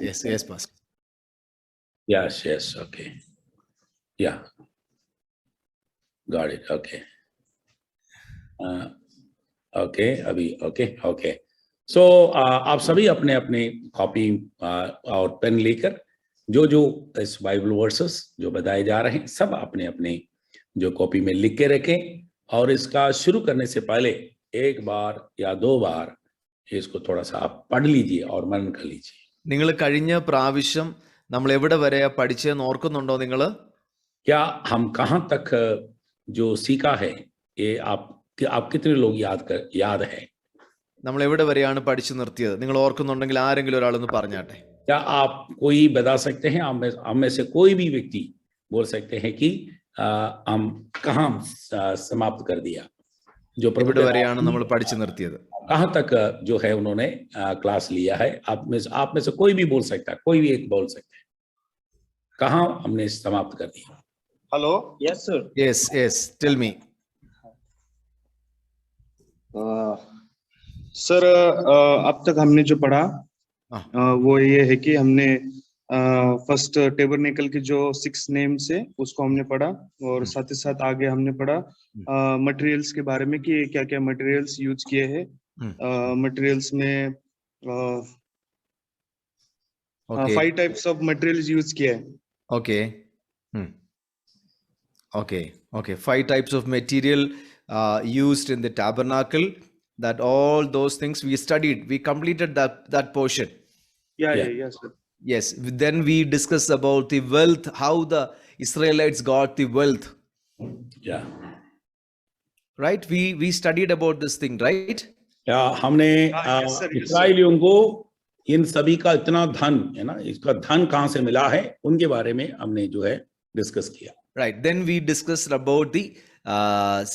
Yes, Pastor. Yes, okay. Yeah. Got it, okay. Okay, अभी okay. So, आप सभी अपने अपने कॉपी और पेन लेकर जो इस बाइबल वर्सेस जो बताए जा रहे हैं सब अपने अपने जो कॉपी में लिख के रखें, और इसका शुरू करने से पहले एक बार या दो बार इसको थोड़ा सा आप पढ़ लीजिए और मनन कर लीजिए. നിങ്ങൾ കഴിഞ്ഞ പ്രാവശ്യം നമ്മൾ എവിടെ വരെയാ പഠിച്ചതെന്ന് ഓർക്കുന്നുണ്ടോ നിങ്ങൾ? क्या हम कहां तक जो सीखा है ये आप कितने लोग याद है? നമ്മൾ എവിടെ വരെയാണ് പഠിച്ചു നിർത്തിയത്? നിങ്ങൾ ഓർക്കുന്നുണ്ടെങ്കിൽ ആരെങ്കിലും ഒരാളൊന്ന് പറഞ്ഞാട്ടെ. क्या आप कोई बता सकते हैं? हम में से कोई भी व्यक्ति बोल सकते हैं कि हम कहां समाप्त कर दिया? जो എവിടെ വരെയാണ് നമ്മൾ പഠിച്ചു നിർത്തിയത്? कहां तक जो है उन्होंने क्लास लिया है? आप में से कोई भी बोल सकता है, कोई भी एक बोल सकता है. कहां हमने समाप्त कर दिया? Hello. Yes sir. Yes, tell me. Sir अब तक हमने जो पढ़ा वो ये है कि हमने फर्स्ट टेबरनेकल के जो 6 नेम्स है उसको हमने पढ़ा, और साथ ही साथ आगे हमने पढ़ा मटेरियल्स के बारे में कि क्या क्या मटेरियल्स यूज किए हैं. मटेरियल्स में 5 टाइप्स ऑफ मटेरियल्स यूज किए हैं. Okay. 5 types of material used in the tabernacle. That all those things we studied. We completed that portion. Yes, sir. Yes. Then we discussed about the wealth, how the Israelites got the wealth. Yeah. Right? We studied about this thing, right? Yeah, हमने इस्राएलियों को इन सभी का इतना धन है ना, इसका धन कहां से मिला है उनके बारे में हमने जो है डिस्कस किया. Right. Then we discussed about the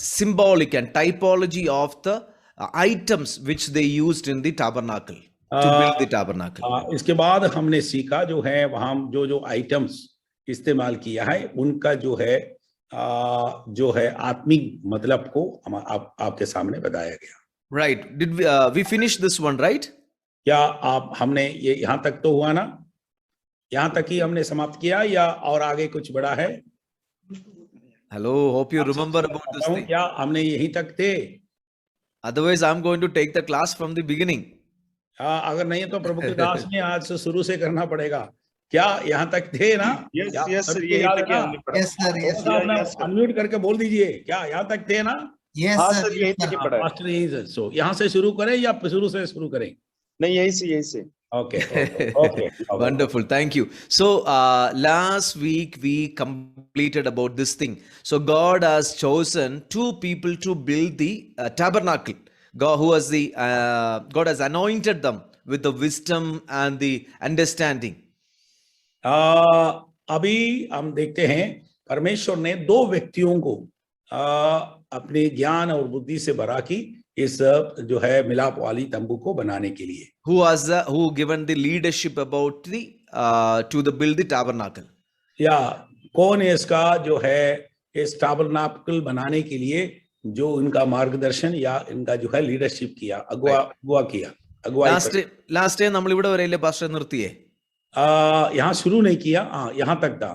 symbolic and typology of the items which they used in the tabernacle to build the tabernacle. इसके बाद हमने सीखा जो है वहां जो आइटम्स इस्तेमाल किया है उनका जो है आत्मिक मतलब को आपके सामने बताया गया. Right. Did we finish this one, right? क्या हमने ये यहाँ तक तो हुआ ना? यहाँ तक ही हमने समाप्त किया या और आगे कुछ बड़ा है? Hello, hope you remember about this thing. क्या हमने यहीं तक थे? Otherwise, I'm going to take the class from the beginning. अगर नहीं तो प्रभु के दास ने आज से शुरू से करना पड़ेगा. क्या यहाँ तक थे ना? Yes, sir. Yes, sir. Unmute करके बोल दीजिए. क्या यहाँ तक थे ना? Yes, sir. मास्टर यही है. सो यहाँ से शुरू करें या शुरू से शुरू करें? नहीं, यही से. Okay. Wonderful. Thank you. So last week we completed about this thing. So God has chosen 2 people to build the tabernacle. God has anointed them with the wisdom and the understanding. अभी हम देखते हैं परमेश्वर ने 2 व्यक्तियों को अपने ज्ञान और बुद्धि से भरा की इस जो है मिलाप वाली तंबू को बनाने के लिए. Who given the leadership about the to the build the tabernacle. या कौन है इसका जो है इस tabernacle बनाने के लिए जो इनका मार्गदर्शन या इनका जो है लीडरशिप किया, Last time നമ്മൾ ഇവിടെ വരെയല്ലേ പാസ്റ്റർ നിർത്തിയേ? यहाँ शुरू नहीं किया. यहाँ तक था.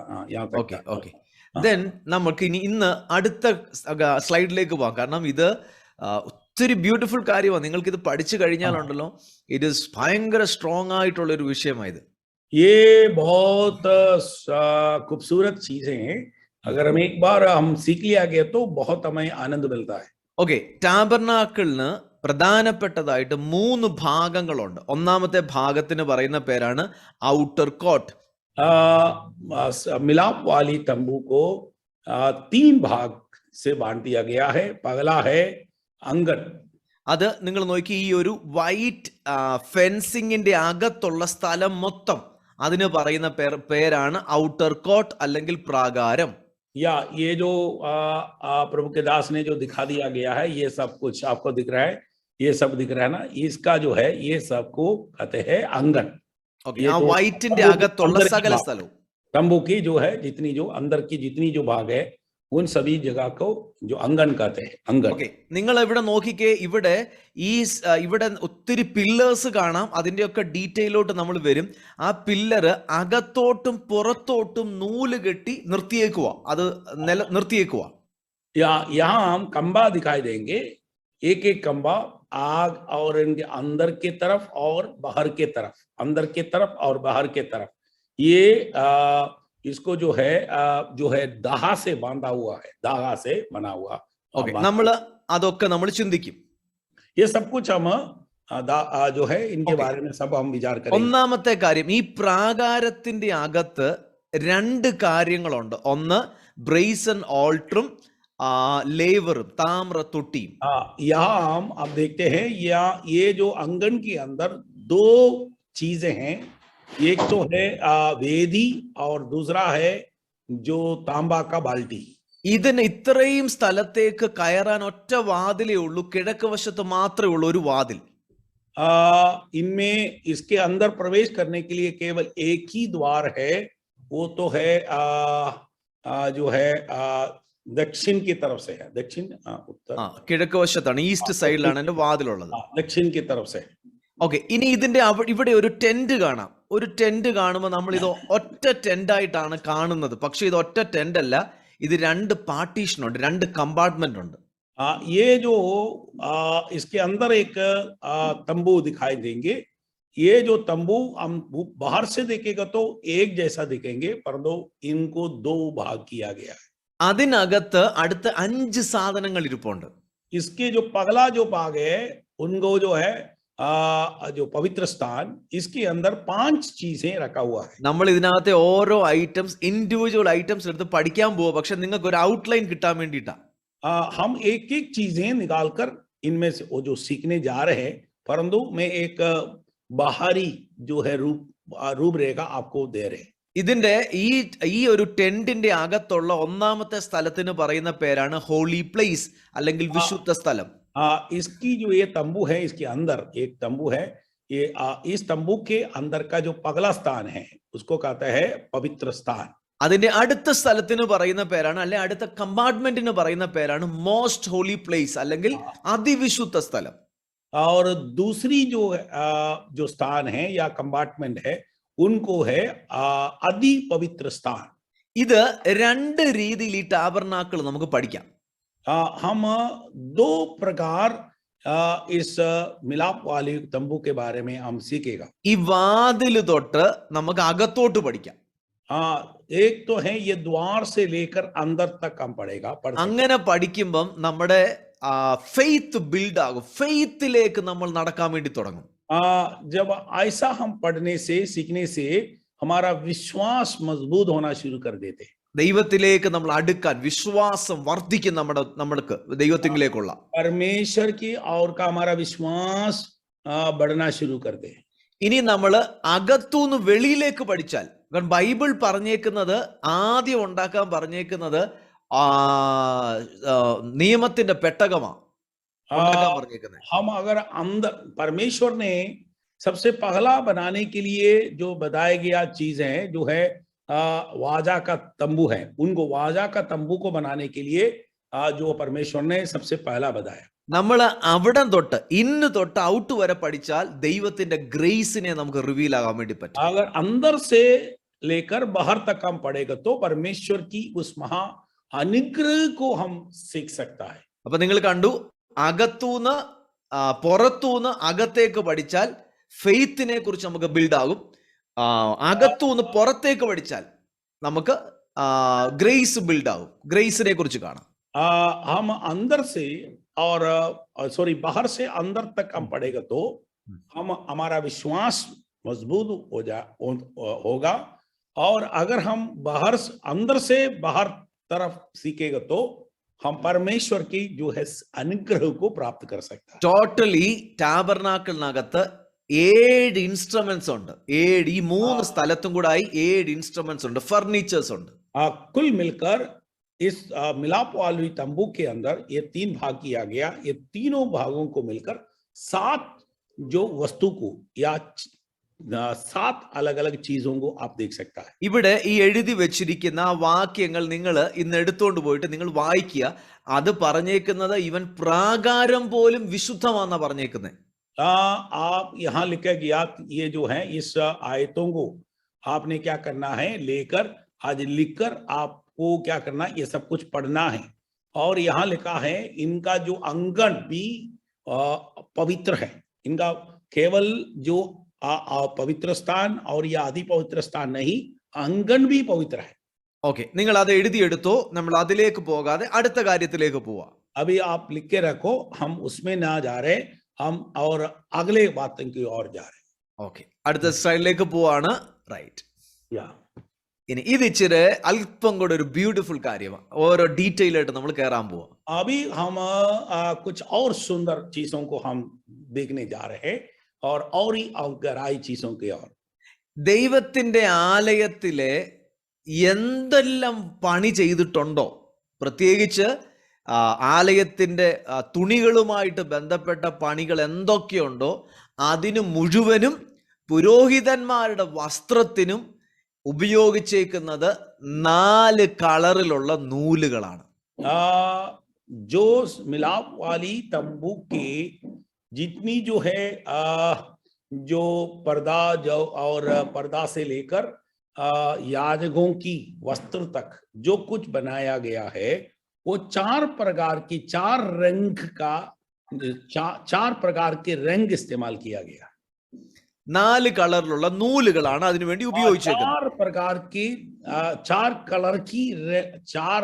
Okay. Then നമുക്ക് ഇന്ന് അടുത്ത സ്ലൈഡിലേക്ക് പോകാം. കാരണം ഇത് ഒത്തിരി ബ്യൂട്ടിഫുൾ കാര്യമാണ്. നിങ്ങൾക്ക് ഇത് പഠിച്ചു കഴിഞ്ഞാലുണ്ടല്ലോ ഇറ്റ് ഈസ് ഭയങ്കര സ്ട്രോങ് ആയിട്ടുള്ള ഒരു വിഷയമായത്. ये बहुत खूबसूरत चीजें हैं. अगर हम एक बार हम सीख लिया गया तो बहुत हमें आनंद मिलता है. ഓക്കെ, ടാബർനാക്കിളിന് പ്രധാനപ്പെട്ടതായിട്ട് 3 ഭാഗങ്ങളുണ്ട്. ഒന്നാമത്തെ ഭാഗത്തിന് പറയുന്ന പേരാണ് ഔട്ടർ കോട്ട്. मिलाप वाली तंबू को 3 भाग से बांट दिया गया है. पहला है अंगन. അത് നിങ്ങൾ നോക്കി, ഈ ഒരു വൈറ്റ് ഫെൻസിങ്ങിന്റെ അകത്തുള്ള സ്ഥലം മൊത്തം അതിന് പറയുന്ന പേരാണ് ഔട്ടർ കോട്ട് അല്ലെങ്കിൽ പ്രാകാരം. या ये जो प्रभु के दास ने जो दिखा दिया गया है ये सब कुछ आपको दिख रहा है, ये सब दिख रहा है ना, इसका जो है ये सबको कहते हैं आंगन. ആ വൈറ്റിന്റെ അകത്തുള്ള സകല സ്ഥലവും तंबू की जो है जितनी जो अंदर की जितनी जो भाग है उन सभी जगह को जो अंगन कहते हैं, अंगन। ഓക്കെ, നിങ്ങൾ ഇവിടെ നോക്കിക്കേ, ഇവിടെ ഇവിടെ ഒത്തിരി പില്ലേഴ്സ് കാണാം. അതിൻ്റെയൊക്കെ ഡീറ്റെയിലോട്ട് നമ്മൾ വരും. ആ പില്ലറ് അകത്തോട്ടും പുറത്തോട്ടും നൂല് കെട്ടി നിർത്തിയേക്കുക, അത് നിർത്തിയേക്കുക. यहाँ हम खंबा दिखाई देंगे, एक एक खंबा आग और इनके अंदर की तरफ और बाहर के तरफ, अंदर की तरफ और बाहर के तरफ, ये इसको जो है दाहा से बांधा हुआ है, दागा से बना हुआ। ഓക്കെ, നമ്മള് അതൊക്കെ നമ്മൾ ചിന്തിക്കും. ये सब कुछ हम जो है इनके बारे में सब हम विचार करेंगे. ഒന്നാമത്തെ കാര്യം, ഈ പ്രാകാരത്തിന്റെ അകത്ത് രണ്ട് കാര്യങ്ങളുണ്ട്. ഒന്ന് ബ്രേസൺ ഓൾട്ടറും लेवरम ताम्र तोटीम. यहाँ हम अब देखते हैं, ये जो अंगन के अंदर दो चीजें हैं. एक तो है वेदी और दूसरा है जो तांबा का बाल्टी. ഇതിന് ഇത്രയും സ്ഥലത്തേക്ക് കയറാൻ ഒറ്റ വാതിലേ ഉള്ളൂ, കിഴക്ക് വശത്ത് മാത്രമേ ഉള്ളൂ ഒരു വാതിൽ. इनमें इसके अंदर प्रवेश करने के लिए केवल एक ही द्वार है, वो तो है जो है दक्षिण की तरफ से है. दक्षिण उत्तर, കിഴക്ക് വശത്താണ്, ഈസ്റ്റ് സൈഡിലാണ് എന്റെ വാതിലുള്ളത്. दक्षिण की तरफ से. ഓക്കെ, ഇനി ഇതിന്റെ ഇവിടെ ഒരു ടെന്റ് കാണാം. ഒരു ടെന്റ് കാണുമ്പോൾ നമ്മൾ ഇത് ഒറ്റ ടെന്റ് ആയിട്ടാണ് കാണുന്നത്. പക്ഷെ ഇത് ഒറ്റ ടെന്റ് അല്ല, ഇത് രണ്ട് പാർട്ടീഷൻ ഉണ്ട്, രണ്ട് കമ്പാർട്ട്മെന്റ് ഉണ്ട്. ये जो इसके अंदर एक तंबू दिखाई देंगे. ये जो तंबू हम बाहर से देखेगा तो एक जैसा दिखेंगे, परंतु इनको दो भाग किया गया है. അതിനകത്ത് അടുത്ത 5 സാധനങ്ങൾ ഇരിപ്പുണ്ട്. इसके जो पगला जो भाग है, उनको जो है जो पवित्र स्थान, इसके अंदर 5 चीजें रखा हुआ है. നമ്മൾ ഇതിനകത്തെ ഓരോ ഐറ്റംസ് ഇൻഡിവിജ്വൽ ഐറ്റംസ് എടുത്ത് പഠിക്കാൻ പോവുക. പക്ഷെ നിങ്ങൾക്ക് ഒരു ഔട്ട്ലൈൻ കിട്ടാൻ വേണ്ടിയിട്ടാ. हम एक एक चीजें निकालकर इनमें से वो जो सीखने जा रहे हैं, परंतु मैं एक बाहरी जो है रूपरेखा आपको दे रहे हैं. ഇതിന്റെ ഈ ഒരു ടെന്റിന്റെ അകത്തുള്ള ഒന്നാമത്തെ സ്ഥലത്തിന് പറയുന്ന പേരാണ് ഹോളി പ്ലേസ് അല്ലെങ്കിൽ വിശുദ്ധ സ്ഥലം. इसकी जो ये तंबू है, इसके अंदर एक तंबू है. ये इस तंबू के अंदर का जो पगला स्थान है, उसको कहता है पवित्र स्थान. അതിന്റെ അടുത്ത സ്ഥലത്തിന് പറയുന്ന പേരാണ്, അല്ലെ അടുത്ത കമ്പാർട്ട്മെന്റിന് പറയുന്ന പേരാണ് മോസ്റ്റ് ഹോളി പ്ലേസ് അല്ലെങ്കിൽ അതിവിശുദ്ധ സ്ഥലം. और दूसरी जो स्थान है या कंपार्टमेंट है, उनको है अति पवित्र स्थान. ഇത് രണ്ട് രീതിയിൽ ഈ ടാബർനാക്കിൾ നമുക്ക് പഠിക്കാം. हम दो प्रकार इस मिलाप वाले तंबू के बारे में हम सीखेगा. ഈ വാതില് തൊട്ട് നമുക്ക് അകത്തോട്ട് പഠിക്കാം. एक तो है ये द्वार से लेकर अंदर तक हम पढ़ेगा. അങ്ങനെ പഠിക്കുമ്പം നമ്മുടെ ഫെയ്ത്ത് ബിൽഡ് ആകും, ഫെയ്ത്തിലേക്ക് നമ്മൾ നടക്കാൻ വേണ്ടി തുടങ്ങും. जब ऐसा हम पढ़ने से सीखने से हमारा विश्वास मजबूत होना शुरू कर देते. ദൈവത്തിലേക്ക് നമ്മൾ അടുക്കാൻ വിശ്വാസം വർദ്ധിക്കും, നമ്മൾക്ക് ദൈവത്തിലേക്കുള്ള परमेश्वर की और का हमारा विश्वास बढ़ना शुरू कर दे. ഇനി നമ്മൾ അകത്തുനിന്ന് വെളിയിലേക്ക് പഠിച്ചാൽ, കാരണം ബൈബിൾ പറഞ്ഞേക്കുന്നത്, ആദ്യം ഉണ്ടാക്കാൻ പറഞ്ഞേക്കുന്നത് നിയമത്തിന്റെ പെട്ടകമാണ്. हम अगर अंदर, परमेश्वर ने सबसे पहला बनाने के लिए जो बताया गया चीज है, जो है वाजा का तंबू है, उनको वाजा का तंबू को बनाने के लिए जो परमेश्वर ने सबसे पहला बताया. നമ്മൾ അവിടെ തൊട്ട് ഇന്ന് തൊട്ട് ഔട്ട് വരെ പഠിച്ചാൽ ദൈവത്തിന്റെ ഗ്രേസിനെ നമുക്ക് റിവീൽ ആകാൻ വേണ്ടി പറ്റും. अगर अंदर से लेकर बाहर तक हम पढ़ेगा तो परमेश्वर की उस महा अनुग्रह को हम सीख सकता है. അപ്പൊ നിങ്ങൾ കണ്ടു, അകത്തൂന്ന് പുറത്തൂന്ന് അകത്തേക്ക് പഠിച്ചാൽ ഫെയ്ത്തിനെ കുറിച്ച് നമുക്ക് ബിൽഡ് ആകും. അകത്തൂന്ന് പുറത്തേക്ക് പഠിച്ചാൽ നമുക്ക് ഗ്രേസ് ബിൽഡ് ആകും. ഗ്രേസിനെ കുറിച്ച് കാണാം. हम अंदर से और बाहर से अंदर तक हम पढ़ेगा तो हमारा विश्वास मजबूत होगा. और अगर हम अंदर से बाहर तरफ सीखेगा तो हम परमेश्वर की जो है अनुग्रह को प्राप्त कर सकता है. ടോട്ടലി ടാബർനാക്കിളിനകത്ത് 7 ഇൻസ്ട്രുമെന്റ്സ് ഉണ്ട്. 7 ഈ 3 സ്ഥലത്തും കൂടായി 7 ഇൻസ്ട്രുമെന്റ്സ് ഉണ്ട്, ഫർണിച്ചേഴ്സ് ഉണ്ട്. कुल मिलकर इस मिलाप वाली तंबू के अंदर ये 3 भाग किया गया. ये तीनों भागों को मिलकर 7 जो वस्तु को या 7 अलग अलग चीजों को आप देख सकता है. ഇവിടെ ഈ എഴുതി വെച്ചിരിക്കുന്ന ആ വാക്യങ്ങൾ നിങ്ങൾ ഇന്ന് എടുത്തുകൊണ്ട് പോയിട്ട് നിങ്ങൾ വായിക്കുക. അത് പറഞ്ഞേക്കുന്നത് ഇവൻ പ്രാകാരം പോലും വിശുദ്ധമാണെന്നാ പറഞ്ഞേക്കുന്നത്. आप यहाँ लिखा गया ये जो है इस आयतों को आपने क्या करना है, लेकर आज लिखकर आपको क्या करना है, ये सब कुछ पढ़ना है. और यहाँ लिखा है इनका जो अंगन भी पवित्र है. इनका केवल जो पवित्र स्थान और या आदि पवित्र स्थान नहीं, अंगन भी पवित्र है. ഓക്കെ, നിങ്ങൾ അത് എഴുതിയെടുത്തോ. നമ്മൾ അതിലേക്ക് പോകാതെ അടുത്ത കാര്യത്തിലേക്ക് പോവാ. अभी आप लिख के रखो, हम उसमें ना जा रहे, हम और अगले बातों की ओर जा रहे. ഓക്കെ, അടുത്ത സ്ലൈഡിലേക്ക് പോവാണ്. റൈറ്റ്. या ഇനി ഇത് ഇച്ചിരി അല്പം കൂടെ ഒരു ബ്യൂട്ടിഫുൾ കാര്യമാണ്. ഓരോ ഡീറ്റെയിൽ ആയിട്ട് നമ്മൾ കയറാൻ പോവാ. अभी हम कुछ और सुंदर चीजों को हम देखने जा रहे हैं और ही गहराई चीजों की ओर. ദൈവത്തിന്റെ ആലയത്തിലെ എന്തെല്ലാം പണി ചെയ്തിട്ടുണ്ടോ, പ്രത്യേകിച്ച് ആലയത്തിന്റെ തുണികളുമായിട്ട് ബന്ധപ്പെട്ട പണികൾ എന്തൊക്കെയുണ്ടോ അതിന് മുഴുവനും പുരോഹിതന്മാരുടെ വസ്ത്രത്തിനും ഉപയോഗിച്ചേക്കുന്നത് 4 കളറിലുള്ള നൂലുകളാണ്. जो मिलाप वाली तंबू के जितनी जो है जो पर्दा जो और पर्दा से लेकर याजकों की वस्त्र तक जो कुछ बनाया गया है वो 4 प्रकार की 4 रंग का 4 प्रकार के रंग इस्तेमाल किया गया. 4 കളറിലുള്ള നൂലുകളാണ് അതിനുവേണ്ടി ഉപയോഗിച്ചേക്കുന്നത്. 4 प्रकार की 4 कलर की 4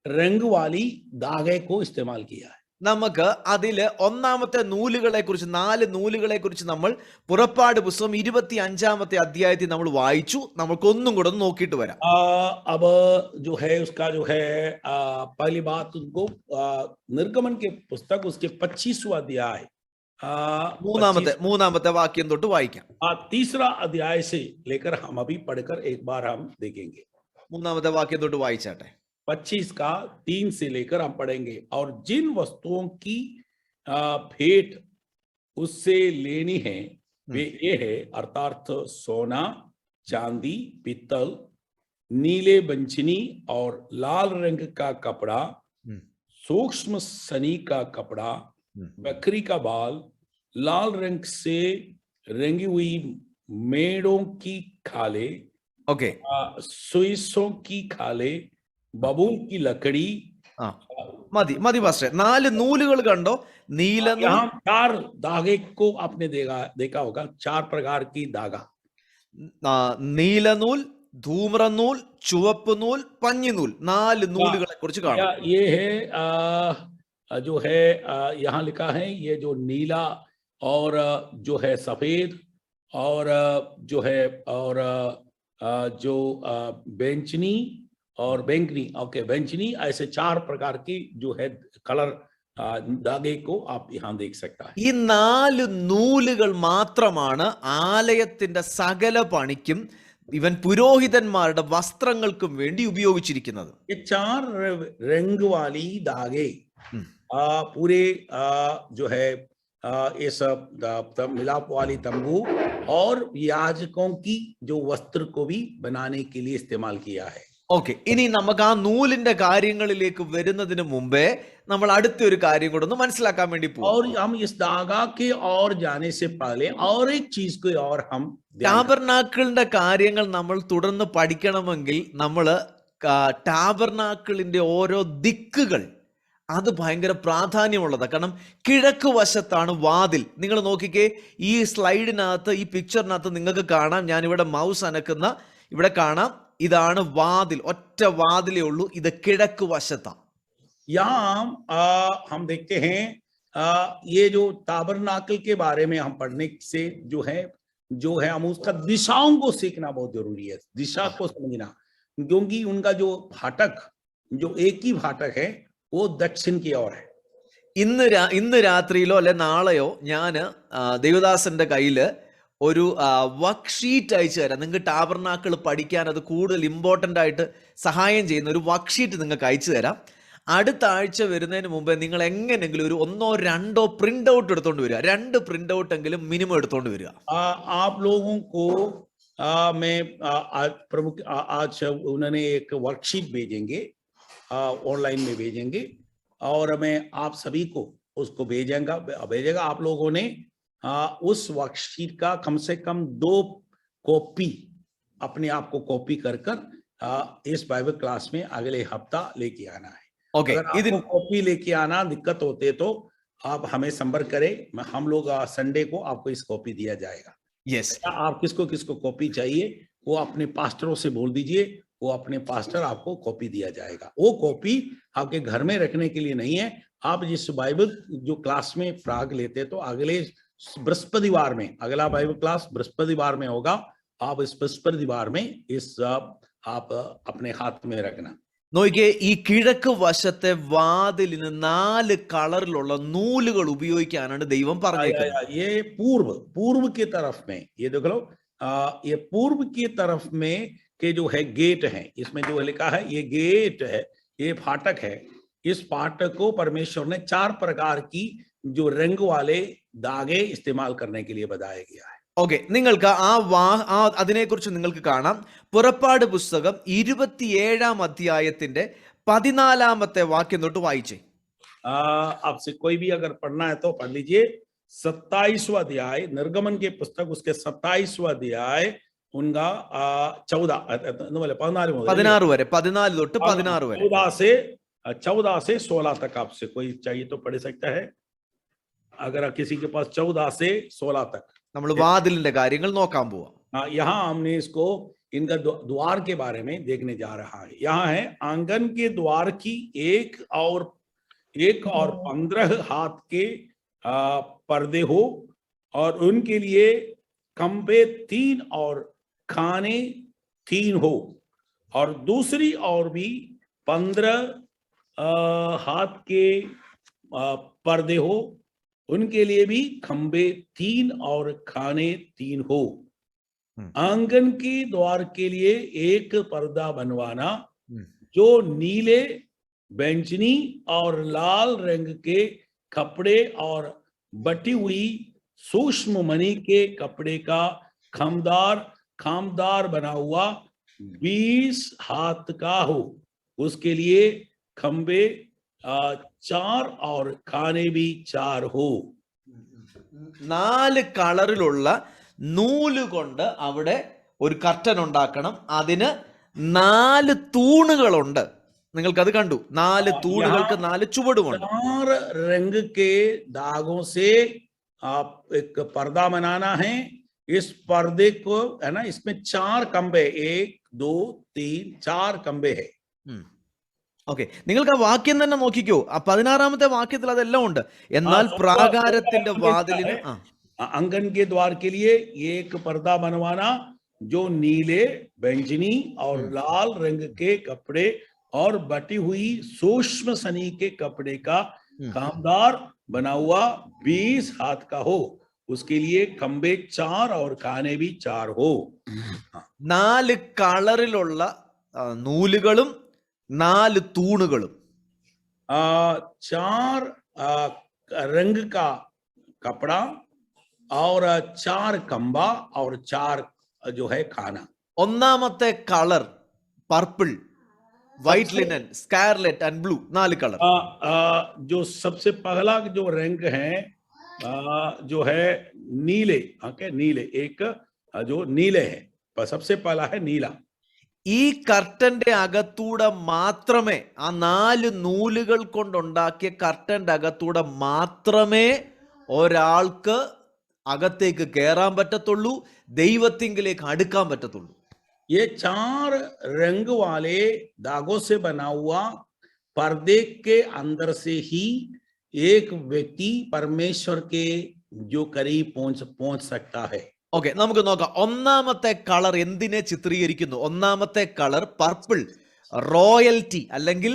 रंग वाली धागे को इस्तेमाल किया है. നമുക്ക് അതില് ഒന്നാമത്തെ നൂലുകളെ കുറിച്ച് 4 നൂലുകളെ കുറിച്ച് നമ്മൾ പുറപ്പാട് പുസ്തകം 25-ാമത്തെ അധ്യായത്തിൽ നമ്മൾ വായിച്ചു. നമുക്ക് ഒന്നും കൂടെ ഒന്ന് നോക്കിയിട്ട് വരാം. अब जो है उसका जो है पहली बात उनको निर्गमन के पुस्तक उसके 25वां अध्याय മൂന്നാമത്തെ വാക്യം തൊട്ട് വായിക്കാം. तीसरा अध्याय से लेकर हम अभी पढ़कर एक बार हम देखेंगे. മൂന്നാമത്തെ വാക്യം തൊട്ട് വായിച്ചാട്ടെ. 25 का 3 से लेकर हम पढ़ेंगे. और जिन वस्तुओं की भेंट उससे लेनी है वे ये है, अर्थात सोना, चांदी, पीतल, नीले बंचनी और लाल रंग का कपड़ा, सूक्ष्म सनी का कपड़ा, बकरी का बाल, लाल रंग से रंगी हुई मेड़ों की खाले, ഓക്കെ, सुइसों की खाले, बबूल की लकड़ी. മതി പാസ്റ്റർ. 4 നൂലുകൾ കണ്ടോ? നീല നൂൽ, यहाँ 4 धागे को आपने देखा होगा, 4 प्रकार की धागा. നീലനൂൽ, ധൂമ്രനൂൽ, ചുവപ്പ് നൂൽ, പഞ്ഞിനൂൽ, 4 നൂലുകളെ കുറിച്ച് കാണാം. ये है जो है यहाँ लिखा है, ये जो नीला और जो है सफेद और जो है और जो बेंचनी और बैंगनी. ओके, बेंचनी, ऐसे 4 प्रकार की जो है कलर धागे को आप यहाँ देख सकता है. ഈ 4 നൂലുകൾ മാത്രമാണ് ആലയത്തിന്റെ സകല പണിക്കും ഇവൻ പുരോഹിതന്മാരുടെ വസ്ത്രങ്ങൾക്കും വേണ്ടി ഉപയോഗിച്ചിരിക്കുന്നത്. ये 4 रंग वाली धागे पूरे जो है इस मिलाप वाली तंबू और याजकों की जो वस्त्र को भी बनाने के लिए इस्तेमाल किया है. ഓക്കെ, ഇനി നമുക്ക് ആ നൂലിന്റെ കാര്യങ്ങളിലേക്ക് വരുന്നതിന് മുമ്പേ നമ്മൾ അടുത്തൊരു കാര്യം കൂടെ ഒന്ന് മനസ്സിലാക്കാൻ വേണ്ടി പോകും. और हम इस धागा के और जाने से पहले और एक चीज को और हम ടാബർനാക്കിളിന്റെ കാര്യങ്ങൾ നമ്മൾ തുടർന്ന് പഠിക്കണമെങ്കിൽ നമ്മൾ ടാബർനാക്കിളിന്റെ ഓരോ ദിക്കുകൾ അത് ഭയങ്കര പ്രാധാന്യമുള്ളതാണ്. കാരണം കിഴക്ക് വശത്താണ് വാതിൽ. നിങ്ങൾ നോക്കിക്കേ, ഈ സ്ലൈഡിനകത്ത്, ഈ പിക്ചറിനകത്ത് നിങ്ങൾക്ക് കാണാം, ഞാനിവിടെ മൗസ് അനക്കുന്ന ഇവിടെ കാണാം, ഇതാണ് വാതിൽ. ഒറ്റ വാതിലേ ഉള്ളൂ. ഇത് കിഴക്ക് വശത്താണ്. यहाँ हम देखते हैं ये जो ताबरनाकल के बारे में हम पढ़ने से जो है हम उसका दिशाओं को सीखना बहुत जरूरी है, दिशा को समझना. क्योंकि उनका जो फाटक, जो एक ही फाटक है, वो दक्षिण की ओर है. ഇന്ന് രാത്രിയിലോ അല്ലെ നാളെയോ ഞാൻ ദേവദാസന്റെ കയ്യില് ഒരു വർക്ക് ഷീറ്റ് അയച്ചു തരാം. നിങ്ങൾക്ക് ടാബർനാക്കിൾ പഠിക്കാൻ അത് കൂടുതൽ ഇമ്പോർട്ടൻ്റ് ആയിട്ട് സഹായം ചെയ്യുന്ന ഒരു വർക്ക് ഷീറ്റ് നിങ്ങൾക്ക് അയച്ചു തരാം. അടുത്ത ആഴ്ച വരുന്നതിന് മുമ്പേ നിങ്ങൾ എങ്ങനെയെങ്കിലും ഒരു 1-2 പ്രിന്റ് ഔട്ട് എടുത്തോണ്ട് വരിക. 2 പ്രിന്റ് ഔട്ട് എങ്കിലും മിനിമം എടുത്തോണ്ട് വരിക. आप लोगों को मैं आज प्रमुख आज उन्होंने एक वर्कशीट भेजेंगे, ऑनलाइन में भेजेंगे और मैं आप सभी को उसको भेजेगा। आप लोगों ने उस वर्कशीट का कम से कम 2 कॉपी अपने आप को कॉपी कर इस बाइबल क्लास में अगले हफ्ता लेके आना है। ഓക്കെ, अगर आपको कॉपी लेके आना दिक्कत होते तो आप हमें संपर्क करें, हम लोग संडे को आपको इस कॉपी दिया जाएगा। യെസ്, आप किसको कॉपी चाहिए वो अपने पास्टरों से बोल दीजिए, वो अपने पास्टर आपको कॉपी दिया जाएगा। वो कॉपी आपके घर में रखने के लिए नहीं है। आप जिस बाइबल जो क्लास में भाग लेते तो अगले बृहस्पतिवार में अगला बाइबल क्लास बृहस्पतिवार में होगा। आप इस बृहस्पतिवार में इस आप अपने हाथ में रखना। നോക്കിയേ, ഈ കിഴക്ക് വശത്തെ വാതിലിന് 4 കളറിലുള്ള നൂലുകൾ ഉപയോഗിക്കാനാണ് ദൈവം പറഞ്ഞേക്കുന്നത്. ये पूर्व की तरफ में ये देख लो, ये पूर्व की तरफ में के जो है गेट है, इसमें जो लिखा है ये गेट है, ये फाटक है। इस फाटक को परमेश्वर ने 4 प्रकार की जो रंग वाले धागे इस्तेमाल करने के लिए बताया गया है। ഓക്കെ, നിങ്ങൾക്ക് അതിനെക്കുറിച്ച് നിങ്ങൾക്ക് കാണാം. പുറപ്പാട് പുസ്തകം 27-ാം അധ്യായത്തിന്റെ 14-ാമത്തെ വാക്യം തൊട്ട് വായിച്ചേ. आपसे कोई भी अगर पढ़ना है तो पढ़ लीजिए 27वां अध्याय निर्गमन के पुस्तक उसके 27वां अध्याय उनका 16 വരെ 14 തൊട്ട് 16 വരെ 14 से 16 तक आपसे कोई चाहिए तो पढ़ सकता है। अगर किसी के पास 14 से 16 तक നമ്മൾ വാതിലിന്റെ കാര്യങ്ങൾ നോക്കാൻ പോവാം. यहाँ हमने इसको इनका द्वार के बारे में देखने जा रहा है। यहाँ है आंगन के द्वार की 1 और 15 हाथ के पर्दे हो और उनके लिए खंबे 3 और खाने 3 हो और दूसरी और भी 15 हाथ के पर्दे हो, उनके लिए भी खंबे 3 और खाने 3 हो। आंगन के द्वार के लिए एक पर्दा बनवाना जो नीले, बैंगनी और लाल रंग के कपड़े और बटी हुई सूक्ष्म मणि के कपड़े का खामदार बना हुआ 20 हाथ का हो। उसके लिए खंबे 4 और खाने भी 4 हो। 4 കളറിലുള്ള നൂല് കൊണ്ട് അവിടെ ഒരു കർട്ടൻ ഉണ്ടാക്കണം. അതിന് 4 തൂണുകളുണ്ട്. നിങ്ങൾക്കത് കണ്ടു. 4 തൂണുകൾക്ക് 4 ചുവടുമുണ്ട്. 4 रंग के धागों से आप एक पर्दा बनाना है। इस पर्दे को है ना, इसमें 4 खंबे 1 2 3 4 खंबे है। ഓക്കെ, നിങ്ങൾക്ക് ആ വാക്യം തന്നെ നോക്കിക്കോ. ആ 16-ാമത്തെ വാക്യത്തിൽ അതെല്ലാം ഉണ്ട്. എന്നാൽ പ്രാകാരത്തിന്റെ വാതിലിന് आंगन के द्वार के लिए एक पर्दा बनवाना जो नीले, बैंगनी और लाल रंग के कपड़े और बटी हुई सूक्ष्म सनी के कपड़े का कामदार बना हुआ 20 हाथ का हो। उसके लिए खंबे 4 और खाने भी 4 हो। 4 കളറിലുള്ള നൂലുകളും 4 തൂണുകളും 4 रंग का कपड़ा और 4 खंबा और 4 जो है खाना। ഒന്നാമത്തെ colour purple, white linen, scarlet and blue. 4 colour. जो सबसे पहला जो रंग है जो है नीले, नीले, एक जो नीले है, सबसे पहला है नीला। ഈ കർട്ടന്റെ അകത്തൂടെ മാത്രമേ, ആ 4 നൂലുകൾ കൊണ്ടുണ്ടാക്കിയ കർട്ടന്റെ അകത്തൂടെ മാത്രമേ ഒരാൾക്ക് അകത്തേക്ക് കയറാൻ പറ്റത്തുള്ളൂ, ദൈവത്തിങ്കിലേക്ക് അടുക്കാൻ പറ്റത്തുള്ളൂ. ये 4 रंग वाले धागों से बना हुआ पर्दे के अंदर से ही एक व्यक्ति परमेश्वर के जो करीब पहुंच सकता है। ഓക്കെ, നമുക്ക് നോക്കാം. ഒന്നാമത്തെ കളർ എന്തിനെ ചിത്രീകരിക്കുന്നു? ഒന്നാമത്തെ കളർ പർപ്പിൾ, റോയൽറ്റി അല്ലെങ്കിൽ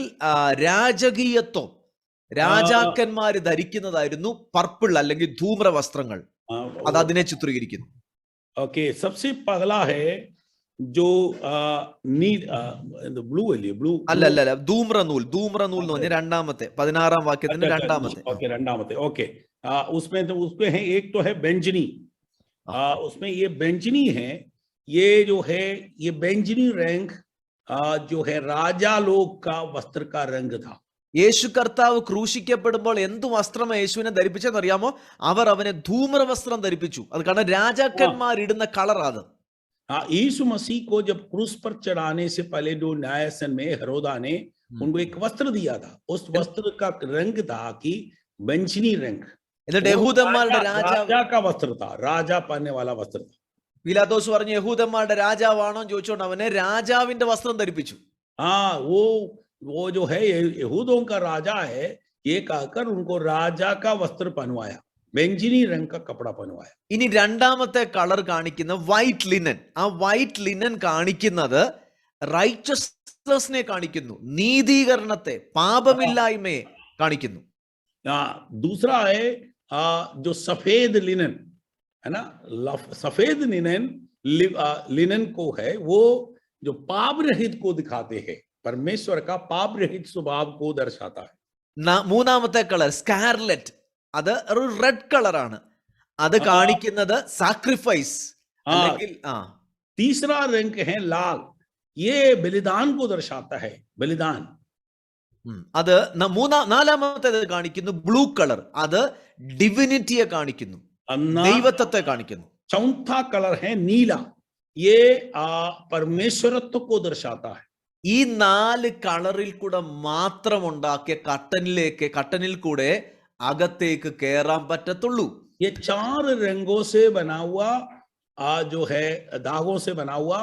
രാജകീയത്വം. രാജാക്കന്മാര് ധരിക്കുന്നതായിരുന്നു പർപ്പിൾ അല്ലെങ്കിൽ ധൂമ്ര വസ്ത്രങ്ങൾ. അത് അതിനെ ചിത്രീകരിക്കുന്നു. ओके, सबसे पहला है जो नीड ब्लू अല്ലേ ब्लू അല്ല അല്ല അല്ല ധൂമ്ര നൂൽ എന്ന് പറഞ്ഞ രണ്ടാമത്തെ 16-ാം വാക്യത്തിന്റെ രണ്ടാമത്തെ. ओके रंडामते ओके उसमें तो उसमें है एक तो है बेंजनी उसमें ये बेंजनी है ये जो है ये बेंजनी रंग जो है राजा लोग का वस्त्र का रंग था. യേശു കർത്താവ് ക്രൂശിക്കപ്പെടുമ്പോൾ എന്ത് വസ്ത്രം യേശുവിനെ ധരിപ്പിച്ചെന്ന് അറിയാമോ? അവർ അവനെ ധൂമ്ര വസ്ത്രം ധരിപ്പിച്ചു. അത് കാരണം രാജാക്കന്മാർ ഇടുന്ന കളർ അത്. यीशु मसीह को जब क्रूस पर चढ़ाने से पहले जो न्यायासन में हेरोदा ने उनको एक वस्त्र दिया था. उस वस्त्र का रंग था कि बेंजनी रंग. എന്നിട്ട് യഹൂദന്മാരുടെ राजा का वस्त्र था, राजा पहनने वाला वस्त्र था. പീലാത്തോസ് പറഞ്ഞു യഹൂദന്മാരുടെ രാജാവാണോ എന്ന് ചോദിച്ചുകൊണ്ട് അവനെ രാജാവിന്റെ വസ്ത്രം ധരിപ്പിച്ചു. हाँ वो जो है यहूदों का राजा है ये कहकर उनको राजा का वस्त्र पहनवाया, बेंजनी रंग का कपड़ा पहनवाया. ഇനി രണ്ടാമത്തെ കളർ കാണിക്കുന്ന വൈറ്റ് ലിനൻ. ആ വൈറ്റ് ലിനൻ കാണിക്കുന്നത് റൈച്ചസ്നെസ്സിനെ കാണിക്കുന്നു, നീതീകരണത്തെ, പാപമില്ലായ്മയെ കാണിക്കുന്നു. दूसरा है जो सफेद लिनन है ना, सफेद लिनन को है वो जो पाप रहित को दिखाते हैं, परमेश्वर का पाप रहित स्वभाव को दर्शाता है. മൂന്നാമത്തെ കളർ സ്കാർലെറ്റ്, അത് ഒരു റെഡ് കളറാണ്. അത് കാണിക്കുന്നത് സാക്രിഫൈസ് അല്ലെങ്കിൽ तीसरा रंग है लाल, ये बलिदान को दर्शाता है, बलिदान. അത് നാലാമത്തേത് കാണിക്കുന്നു ബ്ലൂ കളർ, അത് ഡിവിനിറ്റിയെ കാണിക്കുന്നു, ദൈവത്വത്തെ കാണിക്കുന്നു. चौथा कलर है नीला, ये परमेश्वरत्व को दर्शाता है. ഈ 4 കളറിൽ കൂടെ മാത്രം ഉണ്ടാക്കിയ കട്ടനിൽ കൂടെ അകത്തേക്ക് കയറാൻ പറ്റത്തുള്ളൂ. ये 4 रंगों से बना हुआ जो है धागों से बना हुआ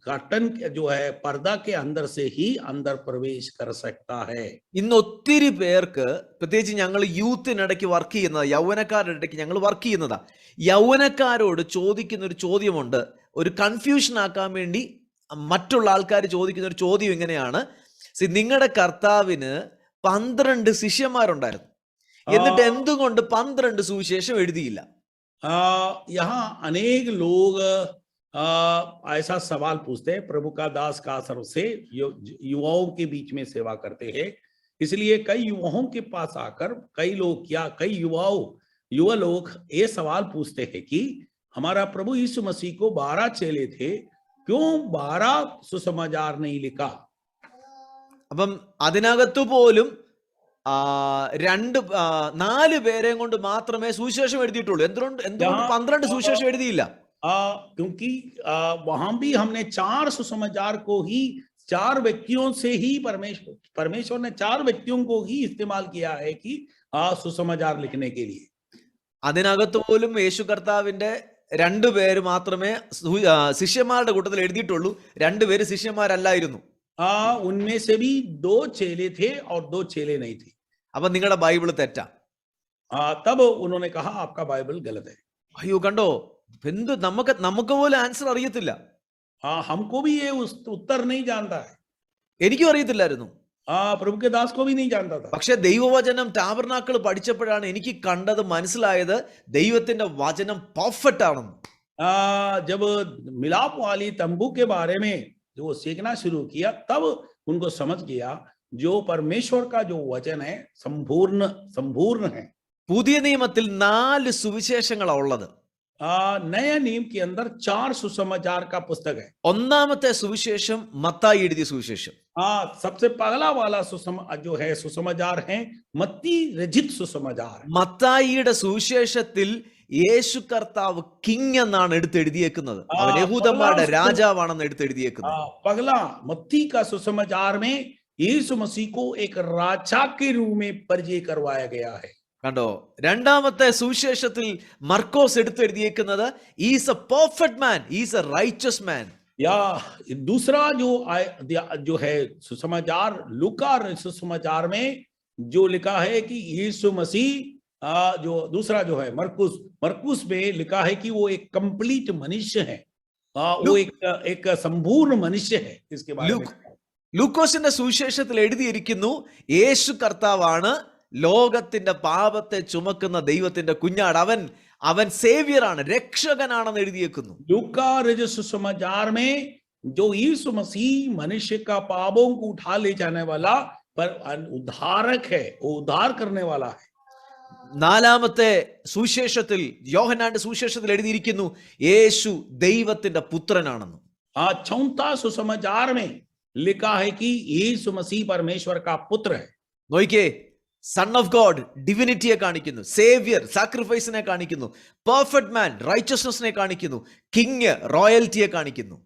कर्टन जो है पर्दा के अंदर से ही अंदर प्रवेश कर सकता है. ഇന്ന് ഒത്തിരി പേർക്ക്, പ്രത്യേകിച്ച് ഞങ്ങൾ യൂത്തിനിടയ്ക്ക് വർക്ക് ചെയ്യുന്നത്, യൗവനക്കാരുടെ ഇടയ്ക്ക് ഞങ്ങൾ വർക്ക് ചെയ്യുന്നതാ, യൗവനക്കാരോട് ചോദിക്കുന്ന ഒരു ചോദ്യമുണ്ട്. ഒരു കൺഫ്യൂഷൻ ആക്കാൻ വേണ്ടി മറ്റുള്ള ആൾക്കാർ ചോദിക്കുന്ന ഒരു ചോദ്യം ഇങ്ങനെയാണ്: നിങ്ങളുടെ കർത്താവിന് 12 ശിഷ്യന്മാരുണ്ടായിരുന്നു, എന്നിട്ട് എന്തുകൊണ്ട് 12 സുവിശേഷം എഴുതിയില്ല? यहाँ अनेक लोग ऐसा सवाल पूछते हैं. प्रभु का दास का असर से युवाओं के बीच में सेवा करते हैं, इसलिए कई युवाओं के पास आकर कई युवा लोग ये सवाल पूछते हैं कि हमारा प्रभु यीशु मसीह को 12 चेले थे, क्यों 12 सुसमाचार नहीं लिखा? അപ്പം അതിനകത്തു പോലും 4 പേരെയും കൊണ്ട് മാത്രമേ സുവിശേഷം എഴുതിയിട്ടുള്ളൂ. എന്തുകൊണ്ട് 12 സുവിശേഷം എഴുതിയില്ല? क्योंकि वहां भी हमने 4 सुसमाचार को ही 4 व्यक्तियों से ही परमेश्वर ने 4 व्यक्तियों को ही इस्तेमाल किया है कि सुसमाचार लिखने के लिए. അതിനകത്ത് പോലും യേശു കർത്താവിന്റെ 2 പേര് മാത്രമേ ശിഷ്യന്മാരുടെ കൂട്ടത്തിൽ എഴുതിയിട്ടുള്ളൂ. 2 പേര് ശിഷ്യന്മാരല്ലായിരുന്നു. उनमें से भी 2 चेले थे और 2 चेले नहीं थे. അപ്പൊ നിങ്ങളുടെ ബൈബിൾ തെറ്റാ. तब उन्होंने कहा आपका बाइबल गलत है. അയ്യോ കണ്ടോ, എന്ത് നമുക്ക് പോലും ആൻസർ അറിയത്തില്ല. हमको भी ये उत्तर नहीं जानता है. എനിക്കും അറിയത്തില്ലായിരുന്നു. प्रभु के दास को भी नहीं जानता था. പക്ഷെ ദൈവവചനം ടാബർനാക്കിൾ പഠിച്ചപ്പോഴാണ് എനിക്ക് കണ്ടത്, മനസ്സിലായത് ദൈവത്തിന്റെ വചനം പെർഫെക്റ്റ് ആണെന്ന്. जब मिलाप वाली तंबू के बारे में जो सीखना शुरू किया, तब उनको समझ गया जो परमेश्वर का जो वचन है संपूर्ण है. പുതിയ നിയമത്തിൽ 4 സുവിശേഷങ്ങളാണ് ഉള്ളത്. नया नियम के अंदर 4 सुसमाचार का पुस्तक है. ഒന്നാമത്തെ സുവിശേഷം മത്തായി എഴുതിയ സുവിശേഷം. सबसे पहला वाला जो है सुसमाचार है मत्ती रचित सुसमाचार. മത്തായിയുടെ സുവിശേഷത്തിൽ യേശു കർത്താവ് കിങ് എന്നാണ് എടുത്തെഴുതിയേക്കുന്നത്. അവൻ യഹൂദന്മാരുടെ രാജാവാണെന്ന് എടുത്തെഴുതിയേക്കുന്നത്. पगला मत्ती का सुसमाचार में यीशु मसीह को एक राजा के रूप में परिचय करवाया गया है. കണ്ടോ, രണ്ടാമത്തെ സുവിശേഷത്തിൽ മർക്കോസ് എടുത്തെഴുതിയേക്കുന്നത് is a perfect man, is a righteous man. या दूसरा जो है सुसमाचार लूका सुसमाचार में जो लिखा है कि यीशु मसीह जो दूसरा जो है मरकुस में लिखा है कि वो एक कंप्लीट मनुष्य है, वो एक संपूर्ण मनुष्य है. इसके बारे में ലൂക്കോസിന്റെ സുവിശേഷത്തിൽ എഴുതിയിരിക്കുന്നു യേശു കർത്താവാണ് ലോകത്തിന്റെ പാപത്തെ ചുമക്കുന്ന ദൈവത്തിന്റെ കുഞ്ഞാട്, അവൻ സേവിയർ ആണ്, രക്ഷകനാണെന്ന് എഴുതിയേക്കുന്നു. लूका सुसमाचार में जो यीशु मसीह मनुष्य का पापों को उठा ले जाने वाला पर उद्धारक है, वो उद्धार करने वाला है। നാലാമത്തെ സുവിശേഷത്തിൽ, യോഹന്നാന്റെ സുവിശേഷത്തിൽ എഴുതിയിരിക്കുന്നു യേശു ദൈവത്തിന്റെ പുത്രനാണെന്ന്. आज 34 सुसमाचार में लिखा है कि यीशु मसीह परमेश्वर का पुत्र है। നോക്കിയേ, സൺ ഓഫ് ഗോഡ് ഡിവിനിറ്റിയെ കാണിക്കുന്നു, സേവിയർ സാക്രിഫൈസിനെ കാണിക്കുന്നു, പെർഫെക്റ്റ് മാൻ റൈച്ചസ്നെസ്സിനെ കാണിക്കുന്നു, കിങ് റോയൽറ്റിയെ കാണിക്കുന്നു.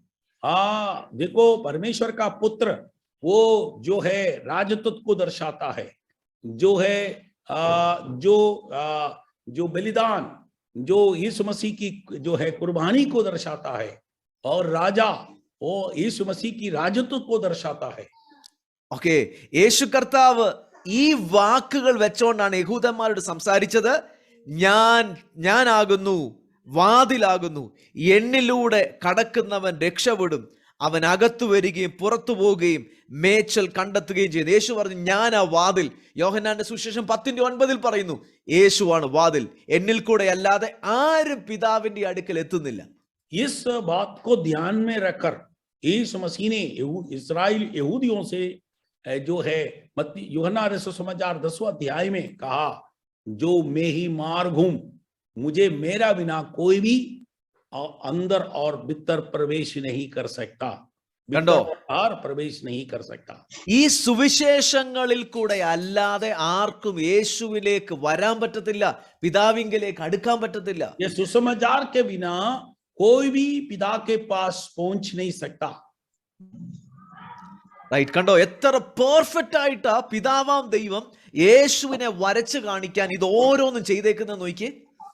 देखो परमेश्वर का पुत्र वो जो है राजत्व को दर्शाता है, जो है जो बलिदान, जो यीशु मसीह की जो है कुर्बानी को दर्शाता है, और राजा वो यीशु मसीह की राजत्व को दर्शाता है. ഓക്കെ, യേശു കർത്താവ് ഈ വാക്കുകൾ വെച്ചോണ്ടാണ് യഹൂദന്മാരോട് സംസാരിച്ചത്. ഞാനാകുന്നു വാതിലാകുന്നു, എന്നിലൂടെ കടക്കുന്നവൻ രക്ഷപ്പെടും, അവൻ അകത്തു വരികയും പുറത്തു പോവുകയും മേച്ചൽ കണ്ടെത്തുകയും ചെയ്തു. യേശു പറഞ്ഞു ഞാൻ ആ വാതിൽ. യോഹന്നാന്റെ സുവിശേഷം 10:9 പറയുന്നു യേശുവാണ് വാതിൽ, എന്നിൽ കൂടെ അല്ലാതെ ആരും പിതാവിന്റെ അടുക്കൽ എത്തുന്നില്ല. इस बात को ध्यान में रखकर यीशु मसीह ने इस्राएल यहूदियों से जो है यूहन्ना सुसमाचार 10वां अध्याय में कहा, जो मैं ही मार्ग हूं, मुझे मेरा बिना कोई भी अंदर और भीतर प्रवेश नहीं कर सकता, बाहर प्रवेश नहीं कर सकता. ഈ സുവിശേഷങ്ങളിൽ കൂടെ അല്ലാതെ ആർക്കും യേശുവിലേക്ക് വരാൻ പറ്റത്തില്ല, പിതാവിങ്കലേക്ക് അടുക്കാൻ പറ്റത്തില്ല. ये सुसमाचार के बिना कोई भी पिता के पास पहुंच नहीं सकता. റൈറ്റ്, കണ്ടോ എത്ര പെർഫെക്റ്റ് ആയിട്ടാ പിതാവാം ദൈവം യേശുവിനെ വരച്ച് കാണിക്കാൻ ഇത് ഓരോന്നും ചെയ്തേക്കുന്നത് നോക്കിയേ.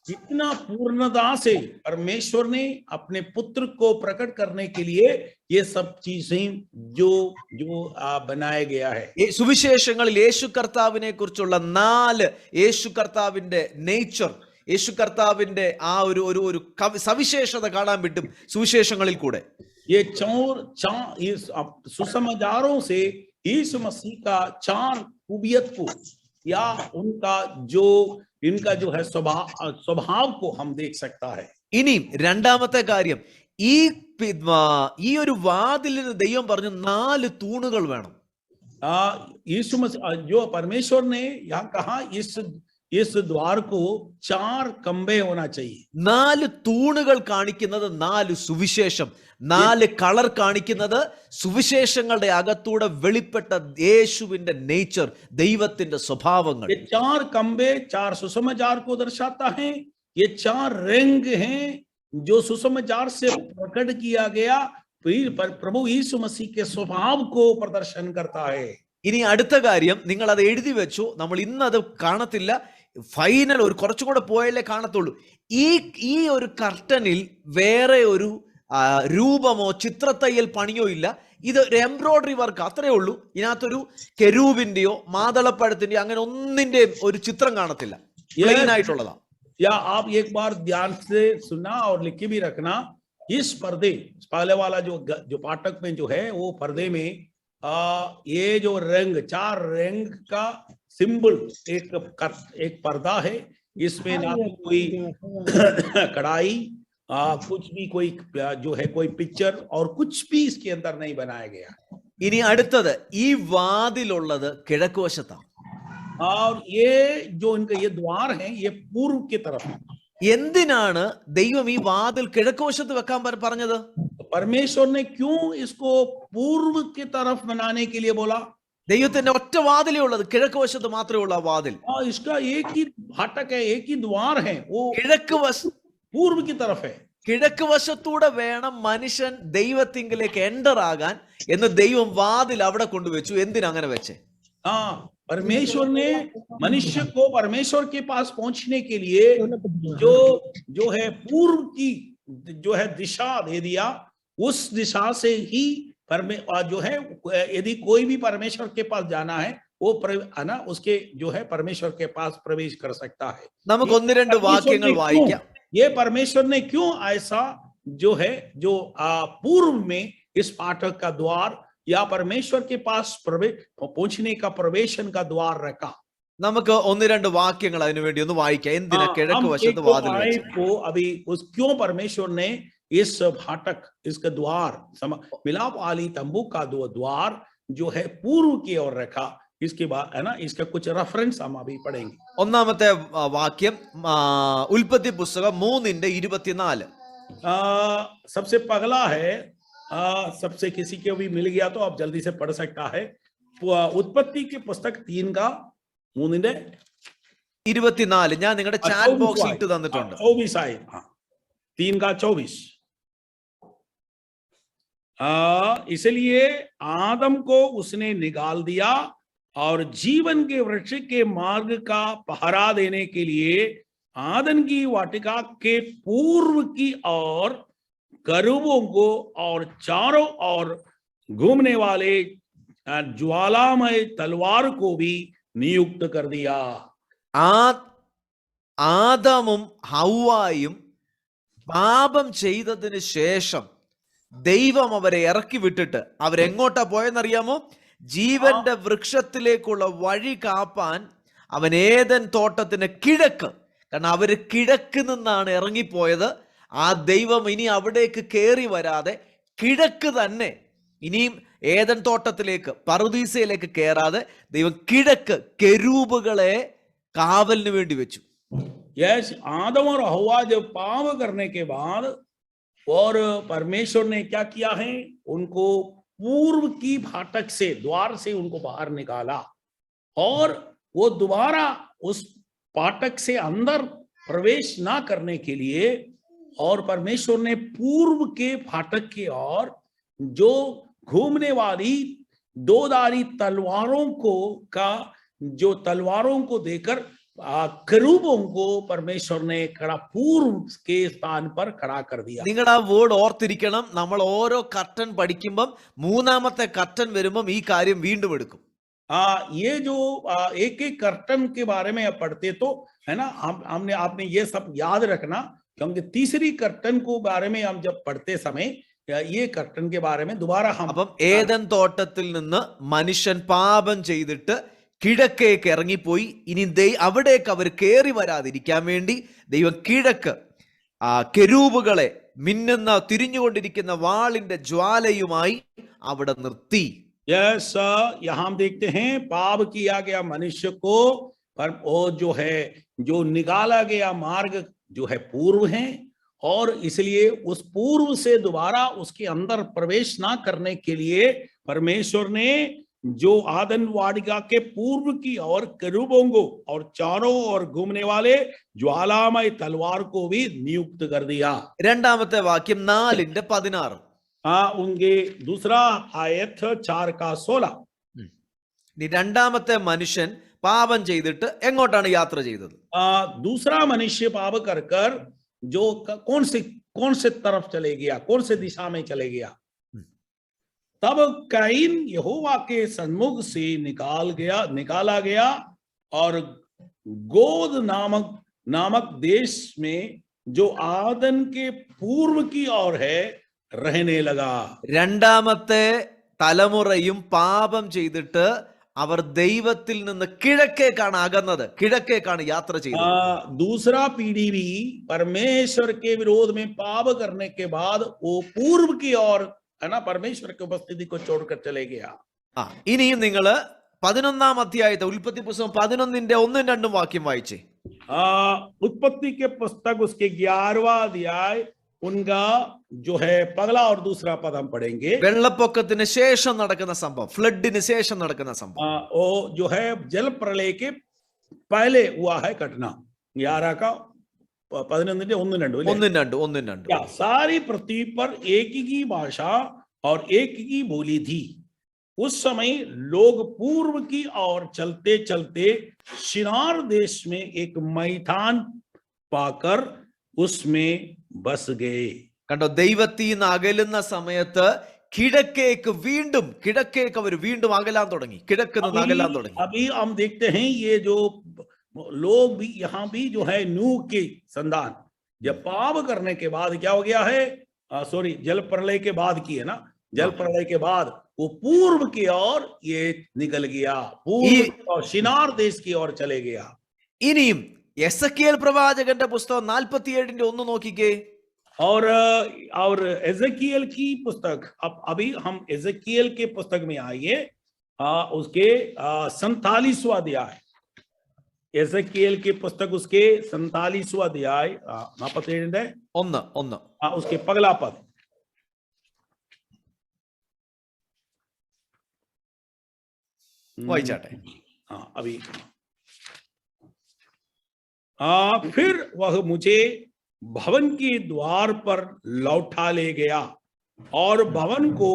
जितना पूर्णता से परमेश्वर ने अपने पुत्र को प्रकट करने के लिए ये सब चीजें जो बनाया गया है. സുവിശേഷങ്ങളിൽ യേശു കർത്താവിനെ കുറിച്ചുള്ള 4 യേശു കർത്താവിന്റെ നേച്ചർ, യേശു കർത്താവിന്റെ ആ ഒരു സവിശേഷത കാണാൻ പറ്റും സുവിശേഷങ്ങളിൽ കൂടെ. ये सुसमाचारों से यीशु मसीह का 4 खूबियत को या इनका जो है स्वभाव को हम देख सकता है. ഇനി രണ്ടാമത്തെ കാര്യം, ഈ ഒരു വാതിലിന് ദൈവം പറഞ്ഞു 4 തൂണുകൾ വേണം. यीशु मसीह जो परमेश्वर ने यहाँ कहा, इस द्वार को 4 खंबे होना चाहिए. 4 തൂണുകൾ കാണിക്കുന്നത് 4 സുവിശേഷം, 4 കളർ കാണിക്കുന്നത് സുവിശേഷങ്ങളുടെ അകത്തൂടെ വെളിപ്പെട്ട യേശുവിന്റെ നേച്ചർ, ദൈവത്തിന്റെ സ്വഭാവങ്ങൾ. ये 4 खंबे 4 सुसमाचार को दर्शाता है. ये 4 रंग हैं जो सुसमाचार से प्रकट किया गया प्रभु यीशु मसीह के स्वभाव को प्रदर्शन करता है. ഇനി അടുത്ത കാര്യം, നിങ്ങൾ അത് എഴുതി വെച്ചു, നമ്മൾ ഇന്ന് അത് കാണത്തില്ല, ഫൈനൽ ഒരു കുറച്ചും കൂടെ പോയാലേ കാണത്തുള്ളൂ. ഈ ഒരു കർട്ടനിൽ വേറെ ഒരു രൂപമോ ചിത്രത്തയ്യൽ പണിയോ ഇല്ല. ഇത് ഒരു എംബ്രോയിഡറി വർക്ക് അത്രേ ഉള്ളൂ. ഇതിനകത്തൊരു കെരൂബിന്റെയോ മാതളപ്പഴത്തിന്റെയോ അങ്ങനെ ഒന്നിന്റെയും ഒരു ചിത്രം കാണത്തില്ല, പ്ലെയിൻ ആയിട്ടുള്ളതാ. या आप एक बार ध्यान से सुनना और लिख के भी रखना, इस पर्दे पहले वाला जो पाठक में जो है वो पर्दे में ये जो रंग 4 रंग का सिंबल एक पर्दा है. इसमें ना तो कोई कढ़ाई, कुछ भी कोई जो है कोई पिक्चर और कुछ भी इसके अंदर नहीं बनाया गया. ഇനി അടുത്തത്, ഈ വാതിലുള്ളത് കിഴക്കുവശത്താണ്. और ये जो इनका ये द्वार है ये पूर्व की तरफ है. എന്തിനാണ് ദൈവം ഈ വാതിൽ കിഴക്കുവശത്ത് വെക്കാൻ പറഞ്ഞത്? परमेश्वर ने क्यों इसको पूर्व की तरफ बनाने के लिए बोला? ദൈവത്തിന്റെ ഒറ്റ വാതിലേ ഉള്ളത്, കിഴക്കുവശത്ത് മാത്രമേ ഉള്ളൂ ആ വാതിൽ. इसका एक ही फाटक है, एक ही द्वार है, वो पूर्व की तरफ है. കിഴക്ക് വശത്തൂടെ വേണം മനുഷ്യൻ ദൈവത്തിങ്കിലേക്ക് എൻ്റർ ആകാൻ എന്ന് ദൈവം വാതിൽ അവിടെ കൊണ്ടുവച്ചു. എന്തിനാ അങ്ങനെ വെച്ചേ? परमेश्वर ने मनुष्य को परमेश्वर के पास पहुंचने के लिए जो है पूर्व की जो है दिशा दे दिया. उस दिशा से ही जो है यदि कोई भी परमेश्वर के पास जाना है वो है ना, उसके जो है परमेश्वर के पास प्रवेश कर सकता है. നമുക്ക് 1-2 വാക്യങ്ങൾ വായിക്കാം. ये परमेश्वर ने क्यों ऐसा जो है जो पूर्व में इस फाटक का द्वार या परमेश्वर के पास पहुंचने का प्रवेशन का द्वार रखा? നമുക്ക് 1-2 വാക്യങ്ങൾ അതിനു വേണ്ടി ഒന്ന് വായിക്കാം. എന്തിനാ കിഴക്ക് വശത്ത് വാതിൽ വെച്ചത്? को अभी क्यों परमेश्वर ने इस फाटक, इसका द्वार, मिलाप वाली तंबू का द्वार जो है पूर्व की ओर रखा। इसके बाद है ना, इसका कुछ रेफरेंस हम अभी पढ़ेंगे। ഒന്നാമത്തെ വാക്യം ഉൽപ്പത്തി പുസ്തകം 3:24. सबसे पगला है, सबसे किसी को भी मिल गया तो आप जल्दी से पढ़ सकता है। उत्पत्ति के पुस्तक 3:24 ഞാൻ നിങ്ങളുടെ ചാറ്റ് ബോക്സിൽ ഇട്ട് തന്നിട്ടുണ്ട്. 24 आए, 3:24। इसलिए आदम को उसने निकाल दिया और जीवन के वृक्ष के मार्ग का पहरा देने के लिए आदन की वाटिका के पूर्व की ओर करूबों को और चारों ओर घूमने वाले ज्वालामय तलवार को भी नियुक्त कर दिया। ആദമും ഹവ്വായും പാപം ചെയ്തതിന് ശേഷം ദൈവം അവരെ ഇറക്കി വിട്ടിട്ട് അവരെങ്ങോട്ടാ പോയെന്നറിയാമോ? ജീവന്റെ വൃക്ഷത്തിലേക്കുള്ള വഴി കാപ്പാൻ അവൻ ഏദൻ തോട്ടത്തിന് കിഴക്ക്, കാരണം അവര് കിഴക്ക് നിന്നാണ് ഇറങ്ങിപ്പോയത്. ആ ദൈവം ഇനി അവിടേക്ക് കയറി വരാതെ കിഴക്ക് തന്നെ, ഇനിയും ഏദൻ തോട്ടത്തിലേക്ക് പറുദീസയിലേക്ക് കയറാതെ ദൈവം കിഴക്ക് കെരൂബുകളെ കാവലിന് വേണ്ടി വെച്ചു. यस, आदम और हव्वा जब पाप करने के बाद और परमेश्वर ने क्या किया है, उनको पूर्व की फाटक से, द्वार से उनको बाहर निकाला और वो दोबारा उस फाटक से अंदर प्रवेश ना करने के लिए, और परमेश्वर ने पूर्व के फाटक की ओर जो घूमने वाली दोधारी तलवारों को का जो तलवारों को देकर करूबों को परमेश्वर ने खड़ा पूर्व के स्थान पर खड़ा कर दिया. നിങ്ങളുടെ ആ വേർഡ് ഓർത്തിരിക്കണം. നമ്മൾ ഓരോ കർട്ടൻ പഠിക്കുമ്പം മൂന്നാമത്തെ കർട്ടൻ വരുമ്പം ഈ കാര്യം വീണ്ടും എടുക്കും. ये जो एक एक कर्टन के बारे में आप पढ़ते तो है ना, आपने ये सब याद रखना, क्योंकि तीसरी कर्टन को बारे में हम जब पढ़ते समय ये कर्टन के बारे में दोबारा हम, അപ്പം ഏദൻ തോട്ടത്തിൽ നിന്ന് മനുഷ്യൻ പാപം ചെയ്തിട്ട് കിഴക്കേക്ക് ഇറങ്ങിപ്പോയി. ഇനി അവിടേക്ക് അവർ കയറി വരാതിരിക്കാൻ വേണ്ടി ദൈവം കിഴക്ക് കെരൂബുകളെ മിന്നുന്ന തിരിഞ്ഞുകൊണ്ടിരിക്കുന്ന വാളിന്റെ ജ്വാലയുമായി അവിടെ നിർത്തി. यस, यहाँ हम देखते हैं पाप किया गया मनुष्य को, पर वो जो है, जो निकाला गया मार्ग जो है पूर्व है, और इसलिए उस पूर्व से दोबारा उसके अंदर प्रवेश ना करने के लिए परमेश्वर ने जो आदन वाटिका के पूर्व की और करूबों को और चारों ओर घूमने वाले ज्वालामय तलवार को भी नियुक्त कर दिया. രണ്ടാമത്തെ വാക്യം 4:16. उनके दूसरा आयत 4:16. ഇനി രണ്ടാമത്തെ മനുഷ്യൻ പാപം ചെയ്തിട്ട് എങ്ങോട്ടാണ് യാത്ര ചെയ്തത്? दूसरा मनुष्य पाप कर कर जो कौन से तरफ चले गया, कौन से दिशा में चले गया? तब कैन यहोवा के सन्मुख से निकाला गया और गोद नामक देश में जो आदन के पूर्व की ओर है रहने लगा. രണ്ടാമത്തെ തലമുറയും പാപം ചെയ്തിട്ട് അവർ ദൈവത്തിൽ നിന്ന് കിഴക്കേക്കാണ് അകന്നത്, കിഴക്കേക്കാണ് യാത്ര ചെയ്തത്. दूसरा पीढ़ी भी परमेश्वर के विरोध में पाप करने के बाद वो पूर्व की ओर है ना, परमेश्वर की उपस्थिति को छोड़कर चले गया. ഇനിയും നിങ്ങള് 11-ാം അധ്യായത്തെ ഉൽപ്പത്തി പുസ്തകം 11:1-2 വാക്യം വായിച്ചേ. उत्पत्ति के पुस्तक उसके 11वां अध्याय उनका जो है पगला और दूसरा पद हम पढ़ेंगे. വെള്ളപ്പൊക്കത്തിന് ശേഷം നടക്കുന്ന സംഭവം, ഫ്ലഡിന് ശേഷം നടക്കുന്ന സംഭവം. वो जो है जल प्रलय के पहले हुआ है घटना. 11:1-2 सारी पृथ्वी पर एक ही भाषा और एक ही बोली थी. उस समय लोग पूर्व की ओर चलते चलते शिनार देश में एक मैदान पाकर उसमें बस गए. കണ്ടോ, ദൈവത്തിൽ നിന്ന് അകലുന്ന സമയത്ത് കിഴക്കേക്ക് അവർ വീണ്ടും അകലാൻ തുടങ്ങി, കിഴക്ക് നിന്ന് അകലാൻ തുടങ്ങി. अभी हम देखते हैं ये जो लोग भी यहाँ भी जो है नूह के संतान जब पाप करने के बाद क्या हो गया है, सॉरी जल प्रलय के बाद की है ना, जल प्रलय के बाद वो पूर्व की ओर ये निकल गया, पूर्व और शिनार देश की ओर चले गया. ഇനിയും എസെക്കിയേൽ പ്രവാചകന്റെ പുസ്തകം 47:1 നോക്കിക്കേ. और एजेकियल की पुस्तक, अब अभी हम एजेकियल के पुस्तक में आइए, उसके 47वां अध्याय, एजेकियल की पुस्तक उसके 47वां अध्याय, उसके पगला पद। വായിച്ചാട്ടെ. अभी फिर वह मुझे भवन के द्वार पर लौटा ले गया और भवन को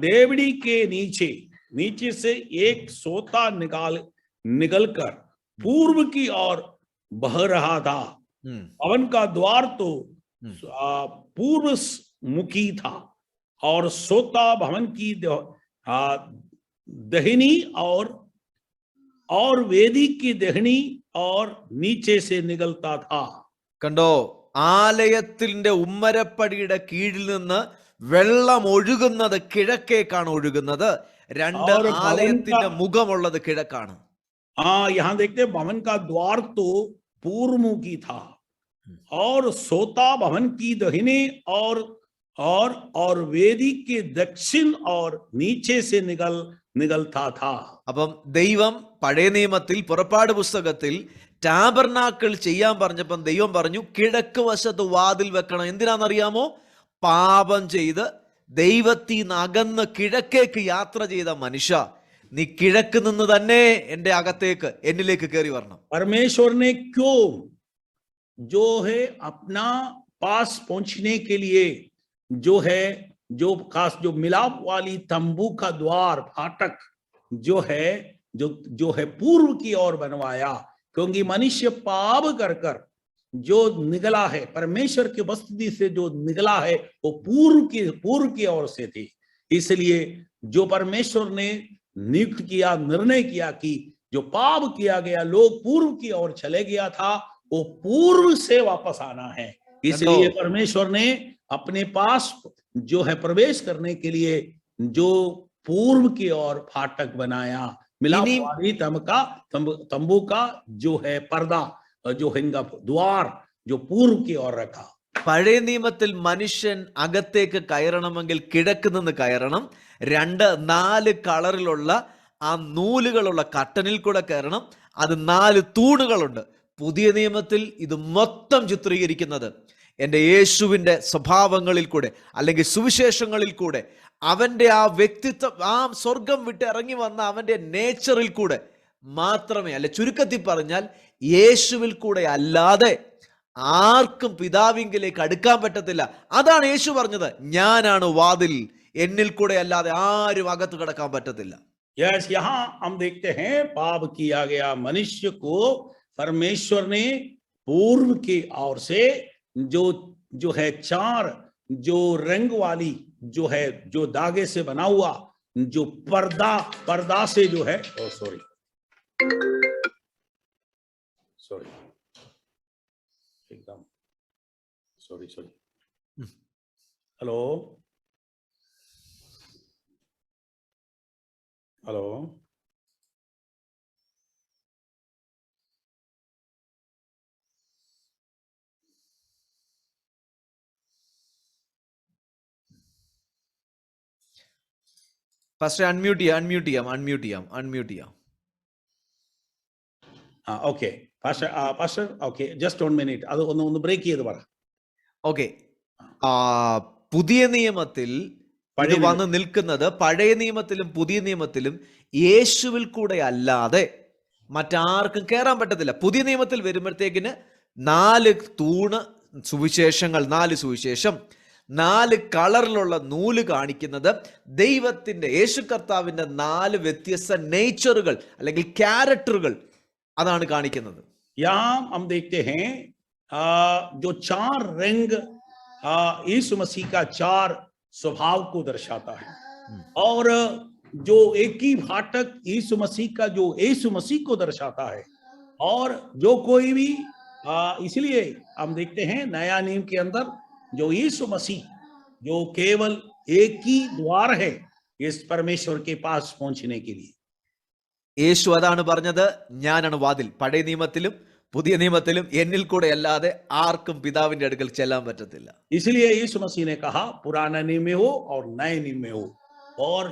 डेवढ़ी के नीचे से एक सोता निकलकर पूर्व की ओर बह रहा था। भवन का द्वार तो पूर्व मुखी था और सोता भवन की दहिनी और वेदी की दहिनी और नीचे से निकलता था। കണ്ടോ, ആലയത്തിന്റെ ഉമ്മരപ്പടിയുടെ കീഴിൽ നിന്ന് വെള്ളം ഒഴുകുന്നത് കിഴക്കേക്കാണ് ഒഴുകുന്നത്. രണ്ട് ആലയത്തിന്റെ മുഖമുള്ളത് കിഴക്കാണ്. यहाँ देखते भवन का द्वार तो पूर्वमुखी था और सोता भवन की दहिने और वेदी के दक्षिण और नीचे से निकलता था. അപ്പം ദൈവം പഴയ നിയമത്തിൽ പുറപ്പാട് പുസ്തകത്തിൽ ടാബർനാക്കിൾ ചെയ്യാൻ പറഞ്ഞപ്പം ദൈവം പറഞ്ഞു കിഴക്ക് വശത്ത് വാതിൽ വെക്കണം. എന്തിനാണെന്നറിയാമോ? പാപം ചെയ്ത് ദൈവത്തിൽ നിന്ന് അകന്ന് കിഴക്കേക്ക് യാത്ര ചെയ്ത മനുഷ്യ, നീ കിഴക്ക് നിന്ന് തന്നെ എന്റെ അകത്തേക്ക് എന്നിലേക്ക് കയറി വരണം. परमेश्वर ने क्यों जो है अपना पास पहुंचने के लिए जो मिलाप वाली तंबू का द्वार फाटक जो है पूर्व की ओर बनवाया, क्योंकि मनुष्य पाप कर जो निकला है परमेश्वर की उपस्थिति से, जो निकला है वो पूर्व की ओर से थी. इसलिए जो परमेश्वर ने नियुक्त किया, निर्णय किया कि जो पाप किया गया लोग पूर्व की ओर चले गया था, वो पूर्व से वापस आना है. इसलिए परमेश्वर ने अपने पास जो है प्रवेश करने के लिए जो पूर्व की ओर फाटक बनाया, मिलाप वाली तंबू का जो है पर्दा, जो है इनका द्वार जो पूर्व की ओर रखा. പഴയ നിയമത്തിൽ മനുഷ്യൻ അകത്തേക്ക് കയറണമെങ്കിൽ കിഴക്ക് നിന്ന് കയറണം. 2-4 കളറിലുള്ള ആ നൂലുകളുള്ള കട്ടനിൽ കൂടെ കയറണം. അത് 4 തൂണുകളുണ്ട്. പുതിയ നിയമത്തിൽ ഇത് മൊത്തം ചിത്രീകരിക്കുന്നത് എൻ്റെ യേശുവിൻ്റെ സ്വഭാവങ്ങളിൽ കൂടെ അല്ലെങ്കിൽ സുവിശേഷങ്ങളിൽ കൂടെ, അവൻ്റെ ആ വ്യക്തിത്വം, ആ സ്വർഗം വിട്ട് ഇറങ്ങി വന്ന അവൻ്റെ നേച്ചറിൽ കൂടെ മാത്രമേ, അല്ലെ ചുരുക്കത്തിൽ പറഞ്ഞാൽ യേശുവിൽ കൂടെ അല്ലാതെ ആർക്കും പിതാവിങ്കിലേക്ക് അടുക്കാൻ പറ്റത്തില്ല. അതാണ് യേശു പറഞ്ഞത്, ഞാനാണ് വാതിൽ, എന്നിൽ കൂടെ അല്ലാതെ ആരും അകത്ത് കടക്കാൻ പറ്റത്തില്ല. यस, यहाँ हम देखते हैं पाप किया गया मनुष्य को परमेश्वर ने पूर्व की ओर से जो है 4 जो रंग वाली जो है जो धागे से बना हुआ जो पर्दा से जो है सॉरी एकदम सॉरी हेलो ഫസ്റ്റ് അൺമ്യൂട്ട് ചെയ്യാം. Okay pastor okay, just 1 minute, അത് ഒന്ന് ബ്രേക്ക് ചെയ്ത് പറ. ഓക്കെ, പുതിയ നിയമത്തിൽ ഇത് വന്ന് നിൽക്കുന്നത്, പഴയ നിയമത്തിലും പുതിയ നിയമത്തിലും യേശുവിൽ കൂടെ അല്ലാതെ മറ്റാർക്കും കയറാൻ പറ്റത്തില്ല. പുതിയ നിയമത്തിൽ വരുമ്പോഴത്തേക്കിന് 4 തൂണ് സുവിശേഷങ്ങൾ, 4 സുവിശേഷം, 4 കളറിലുള്ള നൂല് കാണിക്കുന്നത് ദൈവത്തിന്റെ, യേശു കർത്താവിന്റെ 4 വ്യത്യസ്ത നേച്ചറുകൾ അല്ലെങ്കിൽ ക്യാരക്ടറുകൾ അതാണ് കാണിക്കുന്നത്. यहाँ हम देखते हैं जो 4 रंग यीशु मसीह का 4 स्वभाव को दर्शाता है, और जो एक ही फाटक यीशु मसीह का जो यीशु मसीह को दर्शाता है. और जो कोई भी इसलिए हम देखते हैं नया नियम के अंदर जो यीशु मसीह जो केवल एक ही द्वार है इस परमेश्वर के पास पहुंचने के लिए. യേശു അതാണ് പറഞ്ഞത്, ഞാനാണ് വാതിൽ. പഴയ നിയമത്തിലും പുതിയ നിയമത്തിലും എന്നിൽ കൂടെ അല്ലാതെ ആർക്കും പിതാവിന്റെ അടുക്കൽ ചെല്ലാൻ പറ്റത്തില്ല. इसलिए यीशु मसीह ने कहा पुराना नियम में हो और नए नियम में हो, और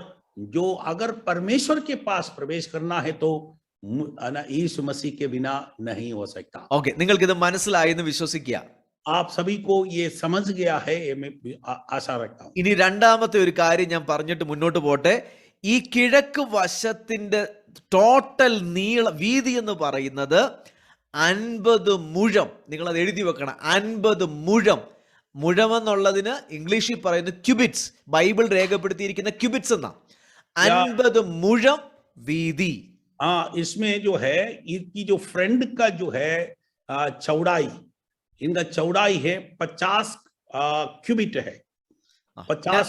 जो अगर परमेश्वर के पास प्रवेश करना है तो यीशु मसीह के बिना नहीं हो सकता. ഓക്കെ, നിങ്ങൾക്കിത് മനസ്സിലായി എന്ന് വിശ്വസിക്കുക. आप सभी को ये समझ गया है, ये मैं आशा रखता हूँ. ഇനി രണ്ടാമത്തെ ഒരു കാര്യം ഞാൻ പറഞ്ഞിട്ട് മുന്നോട്ട് പോട്ടെ. ഈ കിഴക്ക് വശത്തിന്റെ ടോട്ടൽ വീതി എന്ന് പറയുന്നത് 50 മുഴം. നിങ്ങൾ അത് എഴുതി വെക്കണം. 50 മുഴം. മുഴം എന്നുള്ളതിന് ഇംഗ്ലീഷിൽ പറയുന്ന ക്യൂബിറ്റ്സ്, ബൈബിൾ രേഖപ്പെടുത്തിയിരിക്കുന്ന ക്യൂബിറ്റ്സ് എന്നാ. 50 മുഴം വീതി. हाँ, इसमें जो है इनकी जो फ्रंट का जो है चौड़ाई, इनका चौड़ाई है 50 क्यूबिट है. 50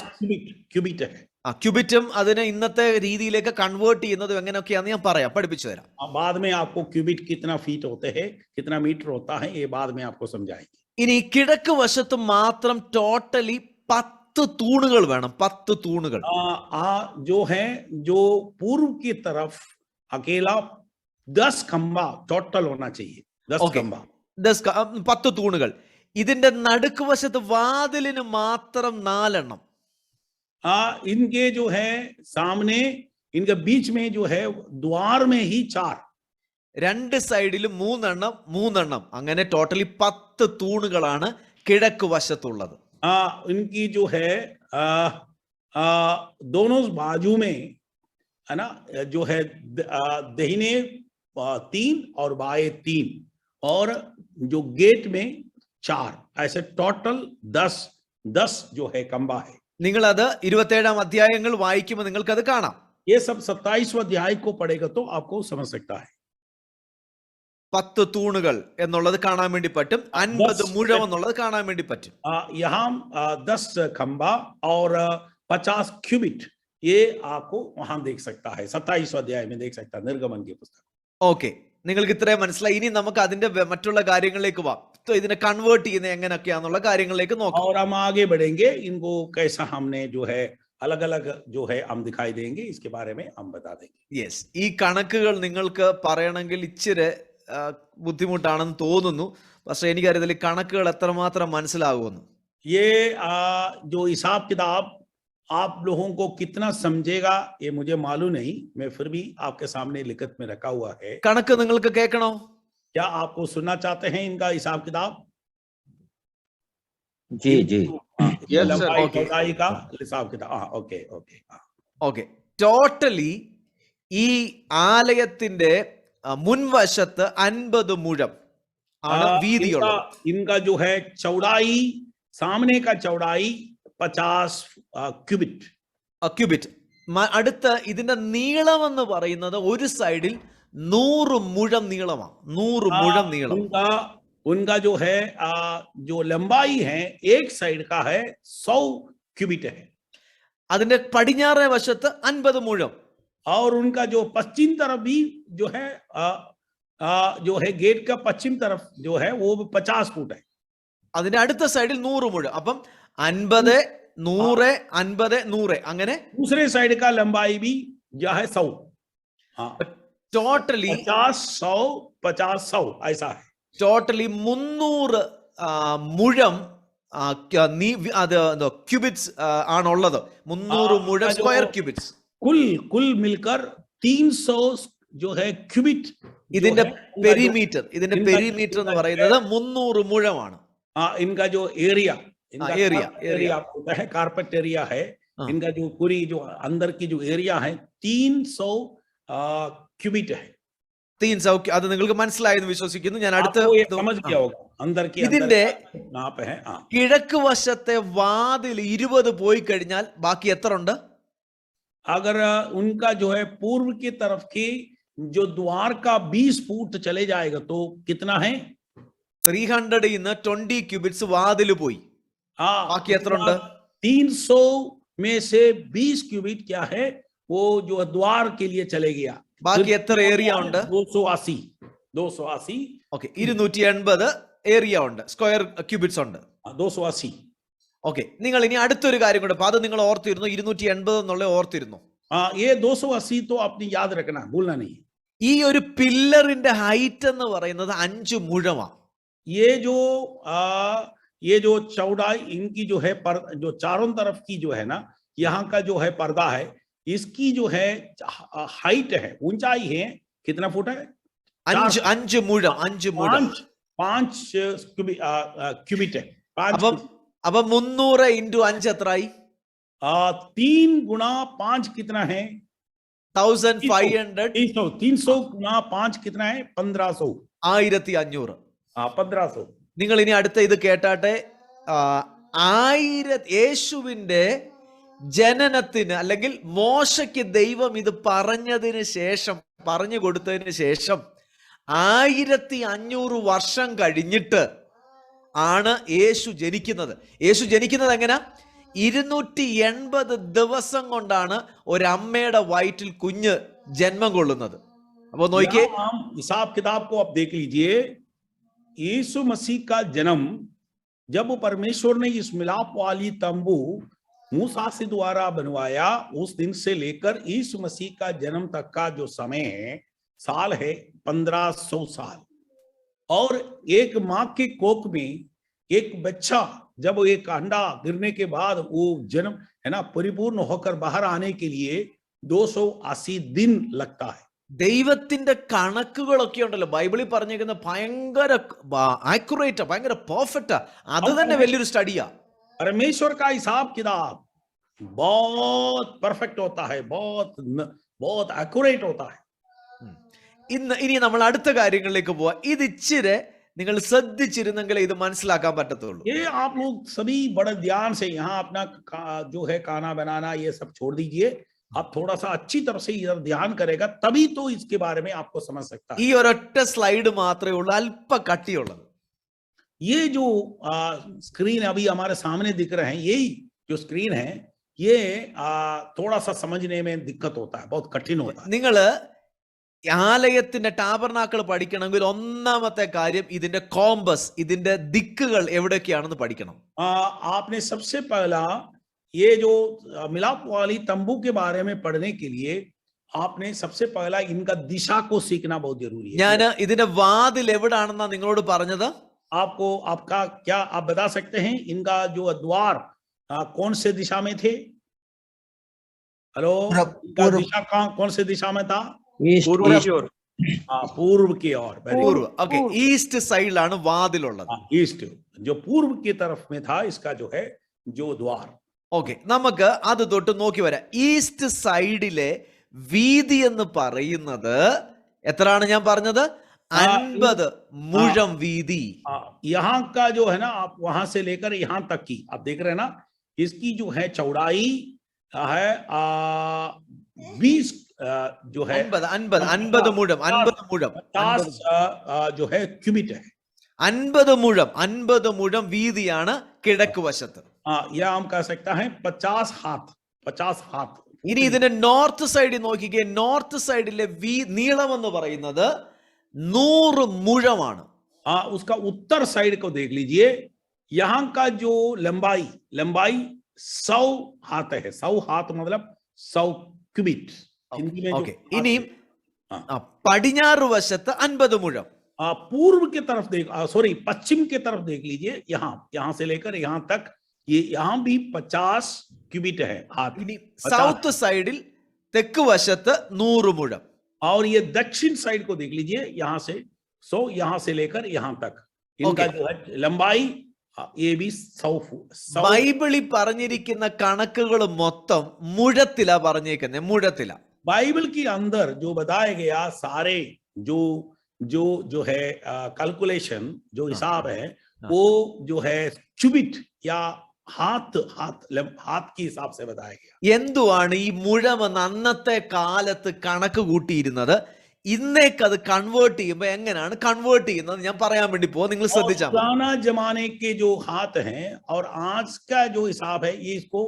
क्यूबिट है. ക്യൂബിറ്റും അതിനെ ഇന്നത്തെ രീതിയിലേക്ക് കൺവേർട്ട് ചെയ്യുന്നതും എങ്ങനെയൊക്കെയാന്ന് ഞാൻ പറയാം, പഠിപ്പിച്ചു തരാം. बाद में आपको क्यूबिट कितना फीट होते हैं, कितना मीटर होता है, ये बाद में आपको समझाएंगे. ഇനി കിഴക്ക് വശത്ത് മാത്രം ടോട്ടലി 10 തൂണുകൾ വേണം. 10 തൂണുകൾ. जो है जो पूर्व की तरफ अकेला 10 खंबा टोटल होना चाहिए. 10 Okay. खंबा. 10 തൂണുകൾ. ഇതിന്റെ നടുക്ക് വശത്ത് വാതിലിന് മാത്രം 4 എണ്ണം. इनके जो है सामने, इनके बीच में जो है द्वार में ही 4. രണ്ട് സൈഡിലും 3 എണ്ണം 3 എണ്ണം. അങ്ങനെ ടോട്ടലി 10 തൂണുകളാണ് കിഴക്ക് വശത്തുള്ളത്. इनकी जो है दोनों बाजू में है ना, जो है दाहिने 3 और बाएं 3, और जो गेट में 4, ऐसे टोटल 10 जो है खंबा है. നിങ്ങൾ അത് 27 അധ്യായങ്ങൾ വായിക്കുമ്പോൾ നിങ്ങൾക്ക് അത് കാണാം. ये सब 27वां अध्याय को पढ़ेगा तो आपको समझ सकता है. 10 തൂണുകൾ എന്നുള്ളത് കാണാൻ വേണ്ടി പറ്റും. 50 മുഴം എന്നുള്ളത് കാണാൻ വേണ്ടി പറ്റും. यहाँ 10 खंबा और 50 क्यूबिट, ये आपको वहां देख सकता है. 27वां अध्याय में देख सकता है, निर्गमन की पुस्तक. ഓക്കെ, നിങ്ങൾക്ക് ഇത്രയും മനസ്സിലായി. ഇനി നമുക്ക് അതിന്റെ മറ്റുള്ള കാര്യങ്ങളിലേക്ക് പോവാം. ഇതിനെ കൺവേർട്ട് ചെയ്യുന്നത് എങ്ങനെയൊക്കെയാന്നുള്ള കാര്യങ്ങളിലേക്ക് നോക്കാം. और हम आगे बढ़ेंगे, इनको कैसा हमने जो है अलग अलग जो है हम दिखाई देंगे, इसके बारे में हम बता देंगे. യെസ്, ഈ കണക്കുകൾ നിങ്ങൾക്ക് പറയണമെങ്കിൽ ഇച്ചിരി ബുദ്ധിമുട്ടാണെന്ന് തോന്നുന്നു. പക്ഷെ എനിക്കറിയത്തില്ല ഈ കണക്കുകൾ എത്രമാത്രം മനസ്സിലാകുമെന്ന്. ये जो हिसाब किताब आप लोगों को कितना समझेगा ये मुझे मालूम नहीं, मैं फिर भी आपके सामने लिखित में रखा हुआ है. കണക്ക് നിങ്ങൾക്ക് കേൾക്കണോ? क्या आपको सुनना चाहते हैं इनका हिसाब किताब? जी जी. लंबाई चौड़ाई का हिसाब किताब. Okay okay. ഓക്കെ, ടോട്ടലി ഈ ആലയത്തിന്റെ മുൻവശത്ത് 50 മുഴം ആണ് വീതിയുള്ളത്. इनका जो है चौड़ाई, सामने का चौड़ाई 50 क्यूबिट. ക്യൂബിറ്റ്. അടുത്ത ഇതിന്റെ നീളം എന്ന് പറയുന്നത് ഒരു സൈഡിൽ 100 മുഴം നീളമാണ്. 100 മുഴം നീളം. उनका जो है जो लंबाई है एक साइड का है 100 क्यूबिट है. അതിന്റെ പടിഞ്ഞാറേ വശത്ത് 50 മുഴം. और उनका जो पश्चिम तरफ भी जो है गेट का पश्चिम तरफ जो है वो 50 फुट है. അതിന്റെ അടുത്ത സൈഡിൽ 100 മുഴം. അപ്പം 50 100 50 100 അങ്ങനെ दूसरे साइड का लंबाई भी जो है 100. ടോട്ടലി 50 100 ऐसा है. ടോട്ടലി 300 മുഴം അത് ക്യൂബിറ്റ്സ് ആണുള്ളത്. 300 മുഴം സ്ക്വയർ ക്യൂബിറ്റ്സ്. कुल मिलकर 300 जो है क्यूबिट. ഇതിന്റെ പെരിമീറ്റർ എന്ന് പറയുന്നത് 300 മുഴമാണ്. इनका जो एरिया एरिया होता है, कारपेट एरिया है. इनका जो पूरी जो अंदर की जो एरिया है 300 क्यूबिट है. 300. അത് നിങ്ങൾക്ക് മനസ്സിലായെന്ന് വിശ്വസിക്കുന്നു. ഞാൻ അടുത്ത समझ गया होगा अंदर की ഇതിന്റെ नाप है. കിഴക്ക് വശത്തെ വാതിൽ 20 പോയി കഴിഞ്ഞാൽ ബാക്കി എത്ര ഉണ്ട്? अगर उनका जो है पूर्व की तरफ की जो द्वार का 20 फुट चले जाएगा तो कितना है? 300 ഇന്ന് 20 ക്യൂബിറ്റ്സ് വാതിൽ പോയി. ബാക്കി എത്ര ഉണ്ട്? 300 में से 20 क्यूबिट क्या है, वो जो द्वार के लिए चले गया. ബാക്കി എത്ര ഏരിയ ഉണ്ട്? 280. ഓക്കെ, 280 ഏരിയ ഉണ്ട്, സ്ക്വയർ ക്യൂബിറ്റ്സ് ഉണ്ട്. 280. ഓക്കെ, നിങ്ങൾ ഇനി അടുത്തൊരു കാര്യം കൂടെ, അത് നിങ്ങൾ ഓർത്തിരുന്നു, 280 എന്നുള്ള ഓർത്തിരുന്നു. ये 280 तो आपने याद रखना, भूलना नहीं. ഈ ഒരു പില്ലറിന്റെ ഹൈറ്റ് എന്ന് പറയുന്നത് 5 മുഴമാണ്. ये जो चौड़ाई इनकी जो है जो चारों तरफ की जो है ना, यहाँ का जो है पर्दा है, इसकी जो है हाइट है, ऊंचाई है, कितना फुट है? 5 മുഴം. 5 മുഴം. 5 क्यूबिट है. 5 അപ്പൊ 300 into 5 എത്രയായി? 3 गुना 5 कितना है? 1500. 300 गुना 5 कितना है? 1500. 1500. 1500. നിങ്ങൾ ഇനി അടുത്ത ഇത് കേട്ടാട്ടെ. യേശുവിന്റെ ജനനത്തിന് അല്ലെങ്കിൽ മോശയ്ക്ക് ദൈവം ഇത് പറഞ്ഞതിന് ശേഷം, പറഞ്ഞു കൊടുത്തതിന് ശേഷം 1500 വർഷം കഴിഞ്ഞിട്ട് ആണ് യേശു ജനിക്കുന്നത്. യേശു ജനിക്കുന്നത് എങ്ങനെ? 280 ദിവസം കൊണ്ടാണ് ഒരമ്മയുടെ വയറ്റിൽ കുഞ്ഞ് ജന്മം കൊള്ളുന്നത്. അപ്പൊ നോക്കിയേ, हिसाब किताब को आप देख लीजिए. यीशु मसीह का जन्म जब परमेश्वर ने इस मिलाप वाली तंबू मूसा से द्वारा बनवाया, उस दिन से लेकर यीशु मसीह का जन्म तक का जो समय है, साल है 1500 साल. और एक माँ के कोख में एक बच्चा जब एक अंडा गिरने के बाद वो जन्म है ना परिपूर्ण होकर बाहर आने के लिए 280 दिन लगता है. ദൈവത്തിന്റെ കണക്കുകളൊക്കെ ഉണ്ടല്ലോ ബൈബിളിൽ പറഞ്ഞേക്കുന്ന ഭയങ്കര ആക്യുറേറ്റാ, ഭയങ്കര പെർഫെക്റ്റാ. അത് തന്നെ വലിയൊരു സ്റ്റഡിയാ. परमेश्वर का हिसाब किताब बहुत परफेक्ट होता है, बहुत एक्यूरेट होता है. ഇനി നമ്മൾ അടുത്ത കാര്യങ്ങളിലേക്ക് പോവാ. ഇത് ഇച്ചിരി നിങ്ങൾ ശ്രദ്ധിച്ചിരുന്നെങ്കിൽ ഇത് മനസ്സിലാക്കാൻ പറ്റത്തുള്ളൂ. ये आप लोग सभी बड़े ध्यान से यहाँ अपना जो है खाना बनाना ये सब छोड़ दीजिए. आप थोड़ा सा अच्छी तरह से इधर ध्यान करेगा, तभी तो इसके बारे में आपको समझ सकता है. ഈ ഒരൊറ്റ സ്ലൈഡ് മാത്രമേ ഉള്ളൂ, അല്പ കട്ടിയുള്ളത്. ये जो स्क्रीन अभी हमारे सामने दिख रहे हैं, यही जो स्क्रीन है, ये थोड़ा सा समझने में दिक्कत होता है, बहुत कठिन होता है. നിങ്ങള് ആലയത്തിന്റെ ടാബർനാക്കൾ പഠിക്കണമെങ്കിൽ ഒന്നാമത്തെ കാര്യം ഇതിന്റെ കോമ്പസ്, ഇതിന്റെ ദിക്കുകൾ എവിടെയൊക്കെയാണെന്ന് പഠിക്കണം. आपने सबसे पहला ये जो मिलाप वाली तंबू के बारे में पढ़ने के लिए आपने सबसे पहला इनका दिशा को सीखना बहुत जरूरी है. ഞാൻ ഇതിന്റെ വാതിൽ എവിടാണെന്നാ നിങ്ങളോട് പറഞ്ഞത്. आपको आपका क्या आप बता सकते हैं इनका जो द्वार कौन से दिशा में थे? हेलो, इनका दिशा कौन से दिशा में था? पूर्व की ओर. पूर्व की ओर. പൂർവ്വ. ഓക്കെ, ഈസ്റ്റ് സൈഡിലാണ് വാതിലുള്ളത്. ईस्ट जो पूर्व की तरफ में था, इसका जो है जो द्वार. ഓക്കെ, നമുക്ക് അത് തൊട്ട് നോക്കി വരാം. ഈസ്റ്റ് സൈഡിലെ വീതി എന്ന് പറയുന്നത് എത്രയാണ് ഞാൻ പറഞ്ഞത്? 50 മുഴം വീതി. यहाँ का जो है ना, आप वहां से लेकर यहाँ तक की आप देख रहे हैं ना, इसकी जो है चौड़ाई है 20 जो है 50 മുഴം. 50 മുഴം 50 जो है क्यूबिट है. 50 മുഴം 50 മുഴം വീതിയാണ് കിഴക്ക് വശത്ത്. यह हम कह सकता है 50 हाथ. 50 हाथ. ഇനി ഇതിന്റെ നോർത്ത് സൈഡിൽ നോക്കിക്കേ. നോർത്ത് സൈഡിലെ നീളം എന്ന് പറയുന്നത് 100 മുഴമാണ്. उसका उत्तर साइड को देख लीजिए. यहाँ का जो लंबाई 100 हाथ है. 100 हाथ मतलब 100 क्यूबिट. ഓക്കെ, ഇനിയും പടിഞ്ഞാറ് വശത്ത് 50 മുഴം. पूर्व की तरफ पश्चिम की तरफ देख लीजिए. यहाँ से लेकर यहाँ तक ये यहाँ भी 50 क्यूबिट है हाथ. ഇനി സൗത്ത് സൈഡിൽ തെക്ക് വശത്ത് 100 മുഴം. और ये दक्षिण साइड को देख लीजिए. यहाँ से लेकर यहाँ तक इनका जो है लंबाई ये भी 100 फुट. ബൈബിളിൽ പറഞ്ഞിരിക്കുന്ന കണക്കുകൾ മൊത്തം മുഴത്തിലാ പറഞ്ഞേക്കുന്നത്. മുഴത്തില बाइबल के अंदर जो बताया गया सारे जो है कैलकुलेशन जो हिसाब है वो जो है क्यूबिट या हाथ के हिसाब से बताया गया. എന്തുവാണ് ഈ മുഴമെന്ന് അന്നത്തെ കാലത്ത് കണക്ക് കൂട്ടിയിരുന്നത്? ഇന്നേക്ക് അത് കൺവേർട്ട് ചെയ്യുമ്പോ എങ്ങനെയാണ് കൺവേർട്ട് ചെയ്യുന്നത് ഞാൻ പറയാൻ വേണ്ടി പോവാ. നിങ്ങൾ ശ്രദ്ധിച്ചാൽ पुराना जमाने के जो हाथ हैं और आज का जो हिसाब है, ये इसको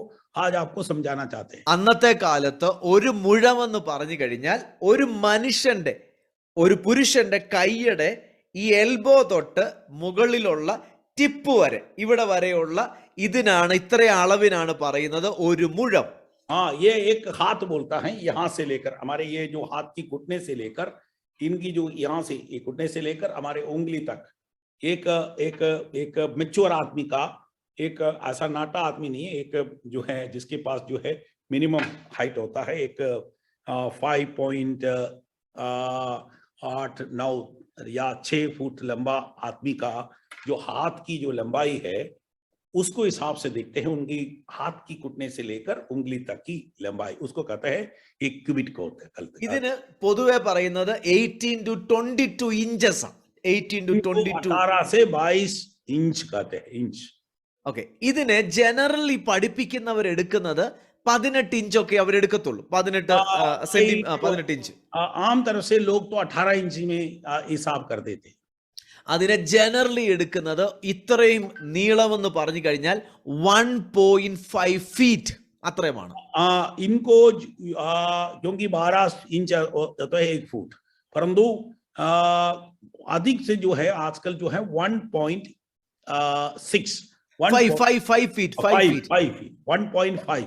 आज आपको समझाना चाहते हैं. അന്നത്തെ കാലത്ത് ഒരു മുഴമെന്ന് പറഞ്ഞു കഴിഞ്ഞാൽ ഒരു മനുഷ്യന്റെ, ഒരു പുരുഷന്റെ കൈയുടെ ഈ എൽബോ തൊട്ട് മുകളിലുള്ള ടിപ്പ് വരെ, ഇവിടെ വരെയുള്ള ഇതിനാണ്, ഇത്ര അളവിനാണ് പറയുന്നത് ഒരു മുഴം. हाँ, ये एक हाथ बोलता है. यहाँ से लेकर हमारे ये जो हाथ की घुटने से लेकर इनकी जो यहाँ से एक घुटने से लेकर हमारे उंगली तक एक एक एक मैच्योर आदमी का, एक ऐसा नाटा आदमी नहीं है, एक जो है जिसके पास जो है मिनिमम हाइट होता है, एक 5.8-9 या 6 फुट लंबा आदमी का जो हाथ की जो लंबाई है उसको हिसाब से देखते हैं, उनकी हाथ की घुटने से लेकर उंगली तक की लंबाई, उसको कहते हैं एक क्यूबिट कोट। ഇതിന് പൊതുവെ പറയുന്നത് 18 to 22 ഇഞ്ചസ് ആണ്. 18 to 22. 18 से 22 इंच कहते हैं, इंच. ഓക്കെ, ഇതിനെ ജനറലി പഠിപ്പിക്കുന്നവർ എടുക്കുന്നത് 18 ഇഞ്ചൊക്കെ അവരെടുക്കത്തുള്ളൂ. 18 ഇഞ്ച്. आम तरह से लोग तो 18 इंच में हिसाब कर देते. അതിനെ ജനറലി എടുക്കുന്നത് ഇത്രയും നീളമെന്ന് പറഞ്ഞു കഴിഞ്ഞാൽ 1.5 ഫീറ്റ് അത്രയുമാണ്. इनको क्योंकि 12 इंच तो है 1 फुट, परंतु अधिक से जो है आजकल जो है 1.6 5 ഫീറ്റ് 1.5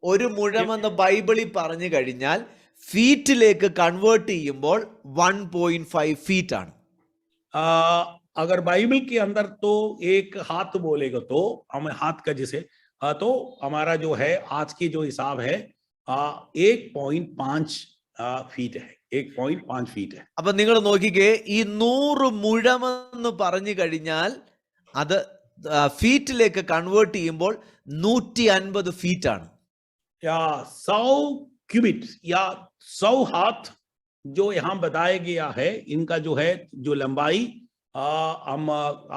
ഒരു മുഴമെന്ന് ബൈബിളിൽ പറഞ്ഞു കഴിഞ്ഞാൽ ഫീറ്റിലേക്ക് കൺവേർട്ട് ചെയ്യുമ്പോൾ 1.5 ഫീറ്റ് ആണ്. अगर बाइबल के अंदर तो एक हाथ बोलेगा तो हम हाथ का जिसे तो हमारा जो है आज की जो हिसाब है 1.5 फीट है, 1.5 फीट है. അപ്പൊ നിങ്ങൾ നോക്കിക്കേ, ഈ 100 മുഴമെന്ന് പറഞ്ഞു കഴിഞ്ഞാൽ അത് ഫീറ്റിലേക്ക് കൺവേർട്ട് ചെയ്യുമ്പോൾ 150 ഫീറ്റ് ആണ്. या 100 क्यूबिट या 100 हाथ जो यहाँ बताया गया है, इनका जो है जो लंबाई हम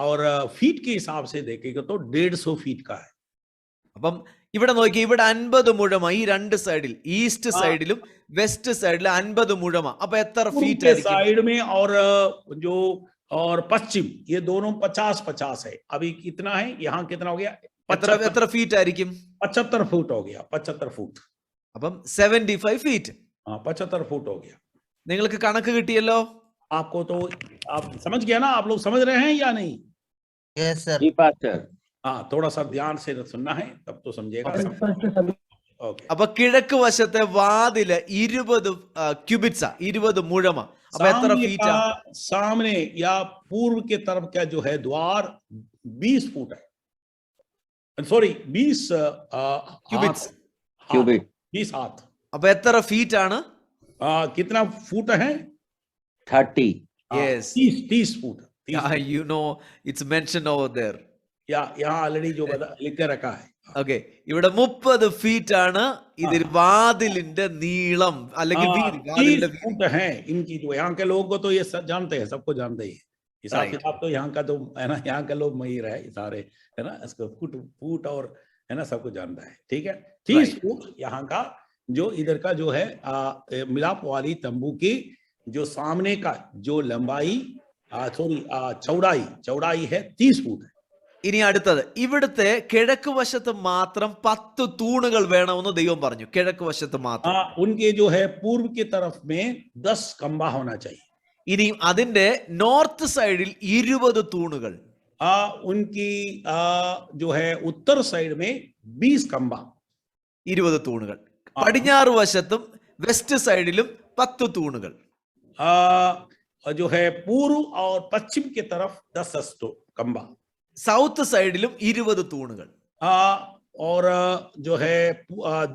और फीट के हिसाब से देखेगा तो 150 फीट का है. അപ്പം ഇവിടെ നോക്കി, ഇവിടെ 50 മുഴമ ഈ രണ്ട് സൈഡിൽ, ഈസ്റ്റ് സൈഡിലും വെസ്റ്റ് സൈഡിലും 50 മുഴമ. അപ്പൊ എത്ര ഫീറ്റ് ആയിരിക്കും? साइड में और जो और पश्चिम ये दोनों 50-50 है. अभी कितना है, यहाँ कितना हो गया? എത്ര ഫീറ്റ് ആയിരിക്കും? 75 फुट हो गया, 75 फुट. അപ്പം 75 ഫീറ്റ്. 75 फुट हो गया. നിങ്ങൾക്ക് കണക്ക് കിട്ടിയല്ലോ? आपको तो आप समझ गया ना? आप लोग समझ रहे हैं या नहीं? Yes, sir. हाँ, थोड़ा सा ध्यान से सुनना है तब तो समझेगा. ओके. അപ്പൊ കിഴക്ക് വശത്തെ വാതില് 20 ക്യൂബിറ്റ്സാ, 20 മുഴമ. അപ്പൊ എത്ര ഫീറ്റാ? सामने या पूर्व के तरफ का जो है द्वार 20 फुट है. Sorry 20 qubits. 20 हाथ. അപ്പൊ എത്ര ഫീറ്റ് ആണ്? कितना फुट है? 30. Yes. 30 foot. You know, it's mentioned over there. या यहाँ ऑलरेडी जो लिख के रखा है. ഓക്കെ, ഇവിടെ 30 ഫീറ്റ് ആണ് ഇതിൽ വാതിലിന്റെ നീളം അല്ലെങ്കിൽ വീതി, വാതിലിന്റെ 30 फुट है इनकी. जो यहाँ के लोगों को तो ये जानते हैं, सबको जानते ही. हिसाब किताब तो यहाँ का तो है ना, यहाँ का लोग महिर है सारे, है ना, इसको फुट और है ना सबको जानता है. ठीक है, 30 फुट यहाँ का जो इधर का जो है मिलाप वाली तंबू की जो सामने का जो लंबाई चौड़ाई है 30 फुट है. ഇനി അടുത്തത്, ഇവിടുത്തെ കിഴക്ക് വശത്ത് മാത്രം 10 തൂണുകൾ വേണമെന്ന് ദൈവം പറഞ്ഞു. കിഴക്ക് വശത്ത് മാത്രം. उनके जो है पूर्व की तरफ में 10 खंबा होना चाहिए. ഇനി അതിന്റെ നോർത്ത് സൈഡിൽ 20 തൂണുകൾ. उनकी जो है उत्तर साइड में 20 खंबा, 20 തൂണുകൾ. പടിഞ്ഞാറ് വശത്തും വെസ്റ്റ് സൈഡിലും 10 തൂണുകൾ. जो है पूर्व और पश्चिम की तरफ 10 खंबा. സൗത്ത് സൈഡിലും 20 തൂണുകൾ. और जो है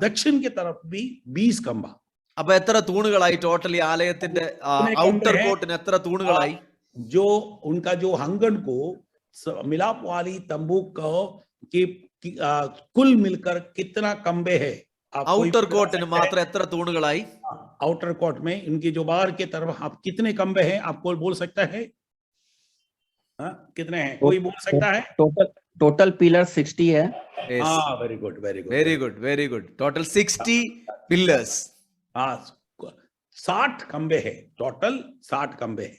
दक्षिण की तरफ भी 20 खंबा. അപ്പൊ എത്ര തൂണുകളായി ടോട്ടലി ആലയത്തിന്റെ ഔട്ടർ കോർട്ടിന് എത്ര തൂണുകളായി? जो उनका जो आंगन को मिलाप वाली तंबू को कि कुल मिलकर कितना खंबे है? ഔട്ടർ കോർട്ടിന് മാത്രം എത്ര തൂണുകളായി? आउटर कोर्ट में इनकी जो बाहर की तरफ आप कितने खंबे हैं? आपको बोल सकता है? कितने हैं? कोई बोल सकता है? टोटल पिलर 60 है. Very good, very good, very good, very good. Total 60 pillars. 60 खंबे है. टोटल 60 खंबे है.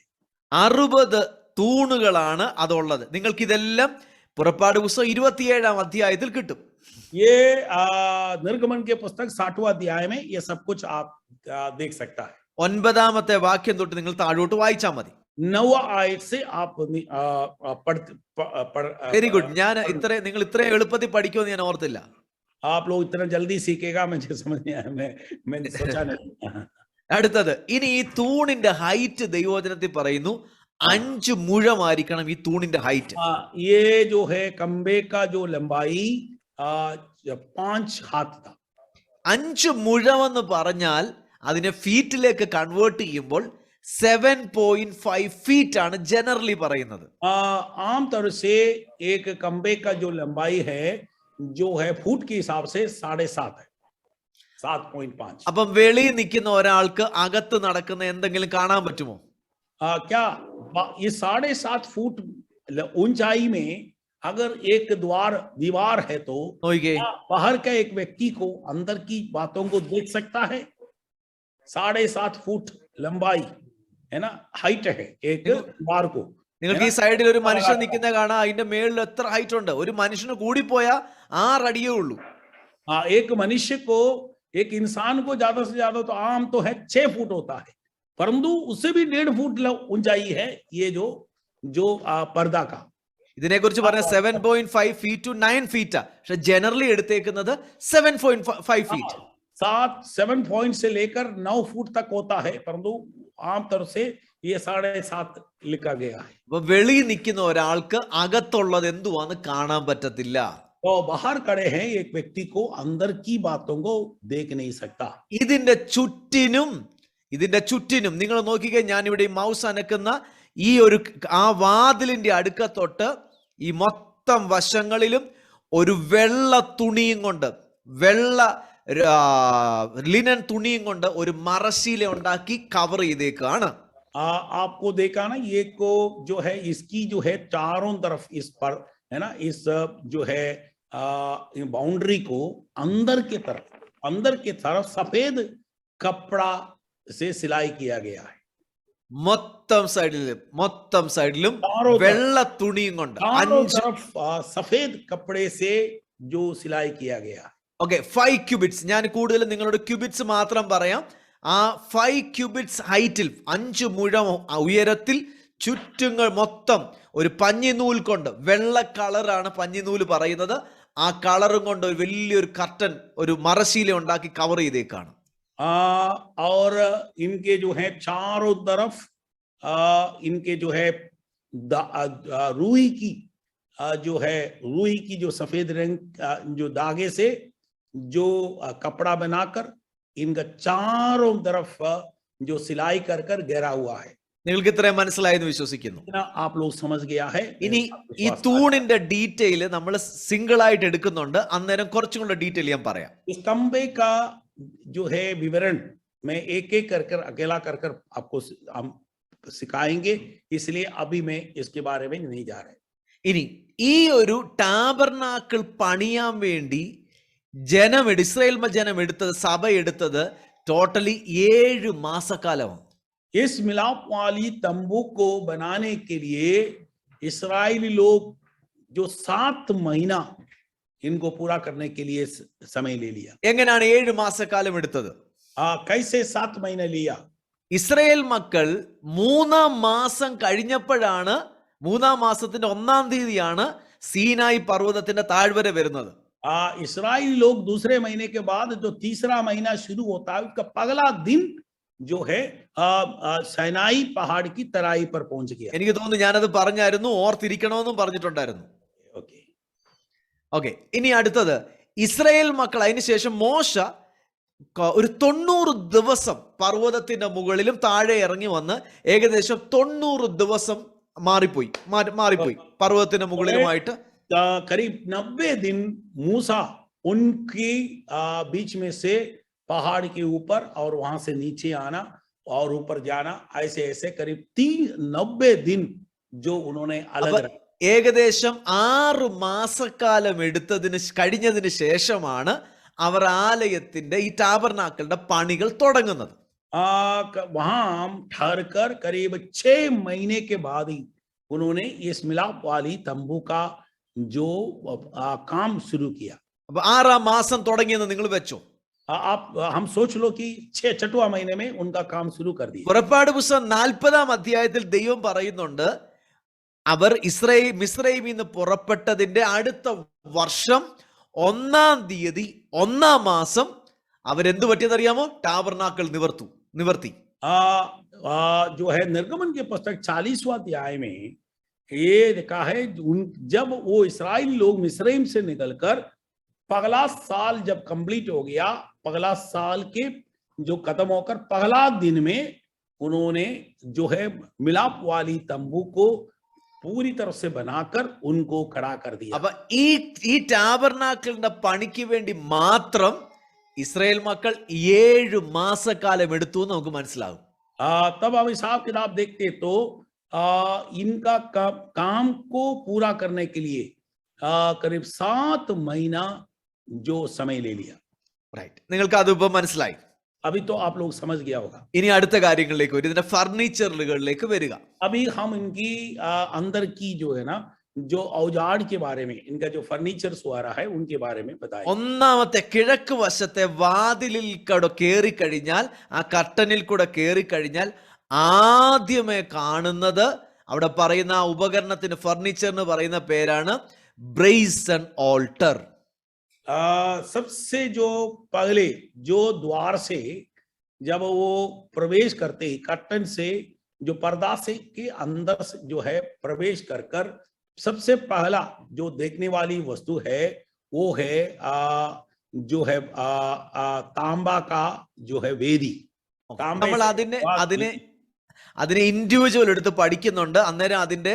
60 തൂണുകളാണ് അതുള്ളത്. നിങ്ങൾക്ക് ഇതെല്ലാം പുറപ്പാട് പുസ്തകം 27-ാം അധ്യായത്തിൽ കിട്ടും. ये निर्गमन के पुस्तक 60वां अध्याय में ये सब कुछ आप देख सकता है. 9-ാമത്തെ വാക്യം തൊട്ട് നിങ്ങൾ താഴോട്ട് വായിച്ചാൽ മതി. 9 आयत से आप വെരി ഗുഡ്. ഞാൻ നിങ്ങൾ ഇത്രയും എളുപ്പത്തിൽ പഠിക്കുമെന്ന് ഞാൻ ഓർത്തില്ല. आप लोग इतना जल्दी सीखेगा मुझे समझ नहीं आया. मैंने सोचा नहीं. അടുത്തത് ഇനി ഈ തൂണിന്റെ ഹൈറ്റ് ദൈവവചനത്തിൽ പറയുന്നു 5 മുഴമായിരിക്കണം ഈ തൂണിന്റെ ഹൈറ്റ്. ये जो है खंबे का जो लंबाई 5 हाथ था. 5 മുഴമെന്ന് പറഞ്ഞാൽ അതിനെ ഫീറ്റിലേക്ക് കൺവേർട്ട് ചെയ്യുമ്പോൾ 7.5 ഫീറ്റ് ആണ് ജനറലി പറയുന്നത്. आमतौर से एक खंबे का जो लंबाई है जो है फुट के हिसाब से 7.5 है, 7.5. അപ്പം വെളിയിൽ നിൽക്കുന്ന ഒരാൾക്ക് അകത്ത് നടക്കുന്ന എന്തെങ്കിലും കാണാൻ പറ്റുമോ? क्या ये 7.5 फुट ऊंचाई में अगर एक दीवार है तो നോക്കിക്കേ, क्या बाहर का एक व्यक्ति को अंदर की बातों को देख सकता है? 7.5 फुट लंबाई है ना, हाइट है एक दीवार को. നിങ്ങൾക്ക് ഈ സൈഡിൽ ഒരു മനുഷ്യൻ നിൽക്കുന്ന കാണാം, അതിന്റെ മേളിൽ എത്ര ഹൈറ്റ് ഉണ്ട്? ഒരു മനുഷ്യന് കൂടിപ്പോയാ 6 അടിയേ ഉള്ളൂ. एक मनुष्य को, एक इंसान को ज्यादा से ज्यादा तो आम तो है 6 फुट होता है, परंतु उससे भी 1.5 फुट ऊंचाई है ये जो पर्दा का. ഇതിനെക്കുറിച്ച് പറഞ്ഞ 7.5 ഫീറ്റ് ടു 9 ഫീറ്റാ, പക്ഷെ ജനറലി എടുത്തേക്കുന്നത് 7.5 ഫീറ്റ്. 7 पॉइंट से लेकर 9 फुट तक होता है, परंतु आमतौर से ये 7.5 लिखा गया है. അപ്പൊ വെളിയിൽ നിൽക്കുന്ന ഒരാൾക്ക് അകത്തുള്ളത് എന്തുവാന്ന് കാണാൻ പറ്റത്തില്ല. तो बाहर खड़े हैं एक व्यक्ति को अंदर की बातों को देख नहीं सकता. ഇതിന്റെ ചുറ്റിനും നിങ്ങൾ നോക്കിക്കേ, ഞാൻ ഇവിടെ ഈ മൗസ് അനക്കുന്ന ഈ ഒരു ആ വാതിലിന്റെ അടുക്ക തൊട്ട് ഈ മൊത്തം വശങ്ങളിലും ഒരു വെള്ള തുണിയും കൊണ്ട്, വെള്ള ലിനൻ തുണിയും കൊണ്ട് ഒരു മറശീല ഉണ്ടാക്കി കവർ ചെയ്തേക്കാണ്. आपको देखा ना, ये को जो है इसकी जो है चारों तरफ इस पर है ना, इस जो है बाउंड्री को अंदर की तरफ सफेद कपड़ा से सिलाई किया गया है. മൊത്തം സൈഡിലും വെള്ള തുണിയും കൊണ്ട് चारों तरफ सफेद कपड़े से जो सिलाई किया गया है. Okay, 5 cubits. ഞാൻ കൂടുതൽ നിങ്ങളോട് ക്യൂബിറ്റ്സ് മാത്രം പറയാം. ആ 5 ക്യൂബിറ്റ്സ് ഹൈറ്റിൽ, 5 മുഴം ഉയരത്തിൽ ചുറ്റുങ്ങൾ മൊത്തം ഒരു പഞ്ഞിനൂൽ കൊണ്ട്, വെള്ള കളറാണ് പഞ്ഞിനൂല് പറയുന്നത്, ആ കളറും കൊണ്ട് ഒരു വലിയൊരു കർട്ടൻ, ഒരു മറശീല ഉണ്ടാക്കി കവർ ചെയ്തേക്കാണ്. और इनके जो है चारों तरफ इनके जो है रूई की जो सफेद रंग जो धागे से जो कपड़ा बनाकर इनका चारों तरफ जो सिलाई कर घेरा हुआ है. നിങ്ങൾക്ക് ഇത്രയും മനസ്സിലായെന്ന് വിശ്വസിക്കുന്നു. आप लोग समझ गया है. ഇനി ഈ തൂണിന്റെ ഡീറ്റെയിൽ നമ്മൾ സിംഗിൾ ആയിട്ട് എടുക്കുന്നുണ്ട്, അന്നേരം കുറച്ചും കൂടെ ഡീറ്റെയിൽ ഞാൻ പറയാം. इस खंबे का जो है विवरण मैं एक कर अकेला कर आपको हम सिखाएंगे, इसलिए अभी मैं इसके बारे में नहीं जा रहे. ഇനി ഈ ഒരു ടാബർനാക്കിൾ പണിയാൻ വേണ്ടി ഇസ്രായേൽ ജനം എടുത്തത്, സഭ എടുത്തത് ടോട്ടലി 7 മാസക്കാലമാണ്. इस मिलाप वाली तंबू को बनाने के लिए इस्राएली लोग जो 7 महीना इनको पूरा करने के लिए समय ले लिया. എങ്ങനെയാണ് 7 മാസക്കാലം എടുത്തത്? कैसे 7 महीने लिया? ഇസ്രായേൽ മക്കൾ 3-ാം മാസം കഴിഞ്ഞപ്പോഴാണ്, 3-ാം മാസത്തിന്റെ 1-ാം തീയതിയാണ് സീനായി പർവ്വതത്തിന്റെ താഴ്വര വരുന്നത്. इस्राएली लोग दूसरे महीने के बाद जो तीसरा महीना शुरू होता है, उसका पहला दिन जो है सैनाई पहाड़ की तराई पर पहुंच गया. എനിക്ക് തോന്നുന്നു ഞാനത് പറഞ്ഞായിരുന്നു, ഓർത്തിരിക്കണമെന്നും പറഞ്ഞിട്ടുണ്ടായിരുന്നു. ഓക്കെ, ഇനി അടുത്തത് ഇസ്രായേൽ മക്കൾ, അതിനുശേഷം മോശ ഒരു 90 ദിവസം പർവ്വതത്തിന്റെ മുകളിലും താഴെ ഇറങ്ങി വന്ന് ഏകദേശം 90 ദിവസം മാറിപ്പോയി പർവ്വതത്തിന്റെ മുകളിലുമായിട്ട്. करीब 90 दिन मूसा उनकी बीच में से पहाड़ के ऊपर और वहां से नीचे आना और ऊपर जाना, ऐसे करीब 90 दिन जो उन्होंने अलग रखा. ഏകദേശം 6 മാസക്കാലം കഴിഞ്ഞതിന് ശേഷമാണ് അവർ ആലയത്തിന്റെ ഈ ടാബർനാക്കളുടെ പണികൾ തുടങ്ങുന്നത്. वहां ठहर कर करीब 6 महीने के बाद ही उन्होंने इस मिलाप वाली तंबू का जो काम शुरू किया. അപ്പൊ 6-ാം മാസം തുടങ്ങിയെന്ന് നിങ്ങൾ വെച്ചോ. आप हम सोच लो कि 6वां महीने में उनका काम शुरू कर दिया. പുറപ്പാട് പുസ്തകം 40-ാം അധ്യായത്തിൽ ദൈവം പറയുന്നുണ്ട്, അവർ മിസ്രൈമിൽ നിന്ന് പുറപ്പെട്ടതിന്റെ അടുത്ത വർഷം 1-ാം തീയതി 1-ാം മാസം അവരെന്ത് പറ്റിയെന്നറിയാമോ? ടാബർനാക്കൾ നിവർത്തും. നിവർത്തി. जो है निर्गमन के पुस्तक 40वां अध्याय में ये लिखा है, जब वो इस्राएली लोग मिस्रईम से निकलकर पगला साल जब कंप्लीट हो गया, पगला साल के जो खत्म होकर पगला दिन में उन्होंने जो है मिलाप वाली तंबू को पूरी तरह से बनाकर उनको खड़ा कर दिया. അപ്പൊ ഈ ടാബർനാക്കിളിന്റെ പണിക്ക് വേണ്ടി മാത്രം ഇസ്രായേൽ മക്കൾ 7 മാസക്കാലം എടുത്തു എന്ന് നമുക്ക് മനസ്സിലാകും. तब हम हिसाब किताब देखते तो इनका काम को पूरा करने के लिए करीब 7 महीना जो समय ले लिया. റൈറ്റ്, നിങ്ങൾക്ക് അതിപ്പോ മനസ്സിലായി. अभी तो आप लोग समझ गया होगा. ഇനി അടുത്ത കാര്യങ്ങളിലേക്ക് വരും, ഇതിന്റെ ഫർണിച്ചറുകളിലേക്ക് വരിക. अभी हम इनकी अंदर की जो है ना, जो औजार के बारे में, इनका जो फर्नीचर रहा है उनके बारे में बताएं. ഒന്നാമത്തെ കിഴക്ക് വശത്തെ വാതിലിൽ കൂടെ കയറി കഴിഞ്ഞാൽ, ആ കർട്ടനിൽ കൂടെ കയറി കഴിഞ്ഞാൽ ആദ്യമേ കാണുന്നത്, അവിടെ പറയുന്ന ആ ഉപകരണത്തിന്, ഫർണിച്ചറിന് പറയുന്ന പേരാണ് ബ്രേസൺ ഓൾട്ടർ. सबसे जो पहले जो द्वार से जब वो प्रवेश करते ही कर्टन से, जो पर्दा से के अंदर से जो है प्रवेश कर सबसे पहला जो देखने वाली वस्तु है वो है जो है तांबा का जो है वेदी. നമ്മൾ അതിനെ ഇൻഡിവിജ്വൽ എടുത്ത് പഠിക്കുന്നുണ്ട്. അന്നേരം അതിന്റെ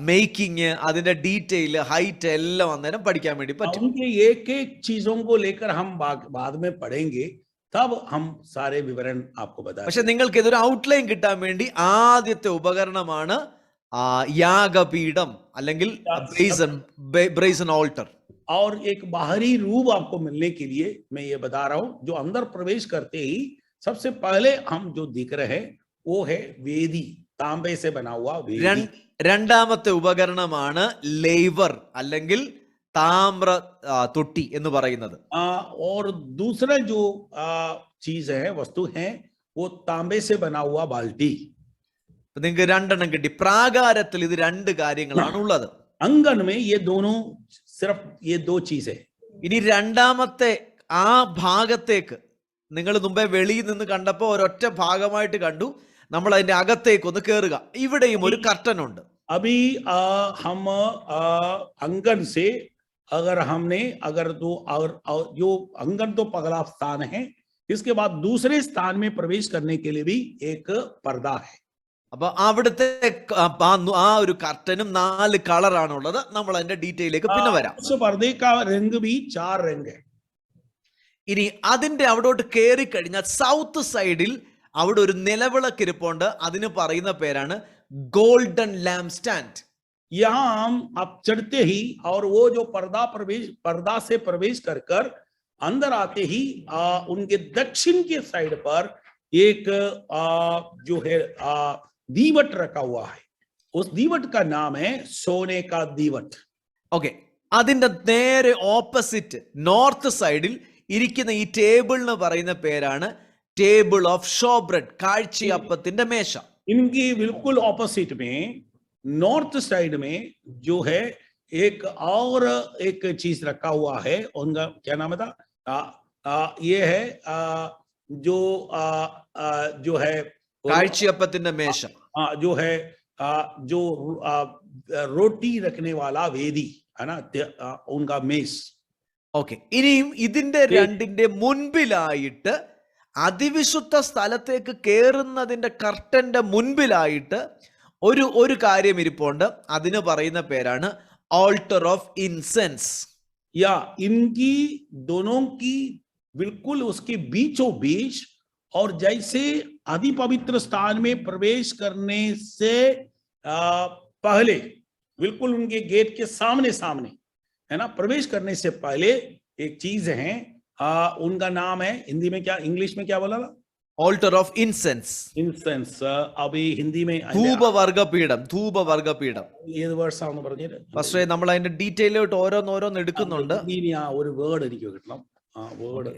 മേക്കിംഗ്, അതിന്റെ ഡീറ്റെയിൽ, ഹൈറ്റ് എല്ലാം അന്നേരം പഠിക്കാൻ വേണ്ടി പറ്റും. उनके एक एक चीजों को लेकर हम बाद में पढ़ेंगे, तब हम सारे विवरण आपको बताएंगे. പക്ഷെ നിങ്ങൾക്ക് ഇതൊരു ഔട്ട്ലൈൻ കിട്ടാൻ വേണ്ടി ആദ്യത്തെ ഉപകരണമാണ് യാഗപീഠം അല്ലെങ്കിൽ ബ്രേസൺ ഓൾട്ടർ. और एक बाहरी रूप आपको मिलने के लिए मैं ये बता रहा हूं, जो अंदर प्रवेश करते ही सबसे पहले हम जो दिख रहे हैं वो है वेदी, तांबे से बना हुआ वेदी. രണ്ടാമത്തെ ഉപകരണമാണ് ലേവർ അല്ലെങ്കിൽ താമ്ര തൊട്ടി എന്ന് പറയുന്നത്. और दूसरा जो चीज है, वस्तु है, वो तांबे से बना हुआ बाल्टी. നിങ്ങൾക്ക് രണ്ടെണ്ണം കിട്ടി. പ്രാകാരത്തിൽ ഇത് രണ്ട് കാര്യങ്ങളാണ് ഉള്ളത്. अंगन में ये दोनों, सिर्फ ये 2 चीज है. ഇനി രണ്ടാമത്തെ ആ ഭാഗത്തേക്ക് നിങ്ങൾ മുമ്പേ വെളിയിൽ നിന്ന് കണ്ടപ്പോൾ ഒരൊറ്റ ഭാഗമായിട്ട് കണ്ടു. നമ്മൾ അതിന്റെ അകത്തേക്ക് ഒന്ന് കയറുക. ഇവിടെയും ഒരു കർട്ടൻ ഉണ്ട്. अभी हम अंगन से अगर तो जो अंगन तो पगला स्थान है, इसके बाद दूसरे स्थान में प्रवेश करने के लिए भी एक पर्दा है. അപ്പൊ അവിടുത്തെ ആ ഒരു കർട്ടനും 4 കളറാണുള്ളത്. നമ്മൾ അതിന്റെ ഡീറ്റെയിലേക്ക് പിന്നെ വരാം. उस पर्दे का रंग भी 4 रंग है. ഇനി അതിന്റെ അവിടോട്ട് കയറി കഴിഞ്ഞാൽ സൗത്ത് സൈഡിൽ അവിടെ ഒരു നിലവിളക്ക് ഇരിപ്പുണ്ട്. അതിന് പറയുന്ന പേരാണ് ഗോൾഡൻ ലാംപ് സ്റ്റാൻഡ്. यहाँ हम आप चढ़ते ही और वो जो पर्दा से प्रवेश कर अंदर आते ही उनके दक्षिण के साइड पर एक जो है दीवट रखा हुआ है. उस दीवट का नाम है सोने का दीवट. ഓക്കെ, അതിന്റെ നേരെ ഓപ്പോസിറ്റ് നോർത്ത് സൈഡിൽ ഇരിക്കുന്ന ഈ ടേബിളിന് പറയുന്ന പേരാണ് ടേബിൾ ഓഫ് ഷോബ്രെഡ്, കാഴ്ചയപ്പത്തിന്റെ മേശ. इनकी बिल्कुल ऑपोजिट में नॉर्थ साइड में जो है एक और एक चीज रखा हुआ है. उनका क्या नाम था? ये है जो है കാഴ്ചയപ്പത്തിന്റെ മേശ. जो है जो रोटी रखने वाला वेदी है ना, उनका मेस. ഓക്കെ, ഇനിയും ഇതിന്റെ രണ്ടിന്റെ മുൻപിലായിട്ട്, അതിവിശുദ്ധ സ്ഥലത്തേക്ക് കയറുന്നതിന്റെ കർട്ടന്റെ മുൻപിലായിട്ട് ഒരു കാര്യം ഇരിപ്പുണ്ട്. അതിന് പറയുന്ന പേരാണ് ഓൾട്ടർ ഓഫ് ഇൻസെൻസ്. या इनकी दोनों की बिल्कुल उसके बीचों बीच, और जैसे आदि पवित्र स्थान में प्रवेश करने से पहले, बिल्कुल उनके गेट के सामने है ना, प्रवेश करने से पहले एक चीज है, उनका नाम है, हिंदी में क्या, इंग्लिश में क्या बोला था? Alter of incense. ഇൻസെൻസ്. अभी हिंदी में ധൂപവർഗപീഠം. ഏത് വേർഡ്സ് ആണെന്ന് പറഞ്ഞിട്ട് പക്ഷേ നമ്മൾ അതിന്റെ ഡീറ്റെയിലോട്ട് ഓരോന്ന് എടുക്കുന്നുണ്ട്. ഒരു വേർഡ് എനിക്ക് കിട്ടണം. വേർഡ്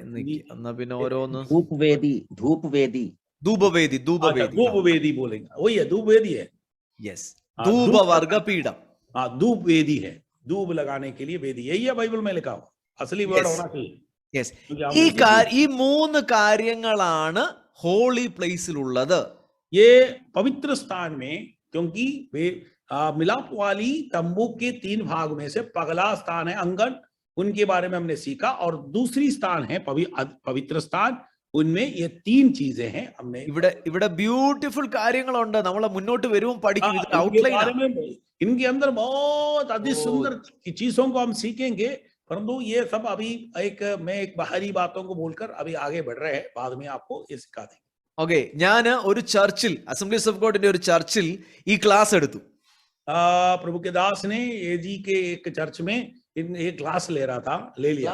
എന്നാ പിന്നെ ഓരോന്ന്. धूपवेदी ധൂപവേദി. धूपवेदी बोलेंगे, वही है, धूपवेदी है. യെസ്, ധൂപവർഗപീഠം. धूप वेदी है, धूप लगाने के लिए वेदी. यही है बाइबल में लिखा हुआ, असली वर्ड होना चाहिए. യെസ്, ഈ 3 കാര്യങ്ങളാണ് ഹോളി പ്ലേസിലുള്ളത്. ये पवित्र स्थान में, क्योंकि वे मिलाप वाली तंबू के 3 भाग में से पगला स्थान है अंगन, उनके बारे में हमने सीखा, और दूसरी स्थान है पवित्र स्थान, उनमें ये 3 चीजें हैं हमने। ഇവിടെ ബ്യൂട്ടിഫുൾ കാര്യങ്ങളുണ്ട്. നമ്മൾ മുന്നോട്ട് വരുമ്പോൾ പഠിക്കും. ഇത് इनके ഔട്ട്ലൈൻ बारे में, इनके अंदर बहुत अति सुंदर चीजों को हम सीखेंगे, परंतु ये सब अभी मैं एक बाहरी बातों को बोलकर अभी आगे बढ़ रहे हैं, बाद में आपको ये सिखा देंगे। ഓക്കെ, ഞാൻ ഒരു ചർച്ചിൽ, അസംബ്ലീസ് ഓഫ് ഗോഡിന്റെ ഒരു ചർച്ചിൽ ഈ ക്ലാസ് എടുത്തു. प्रभु के दास ने एजी के एक चर्च में एक क्लास ले रहा था, ले लिया।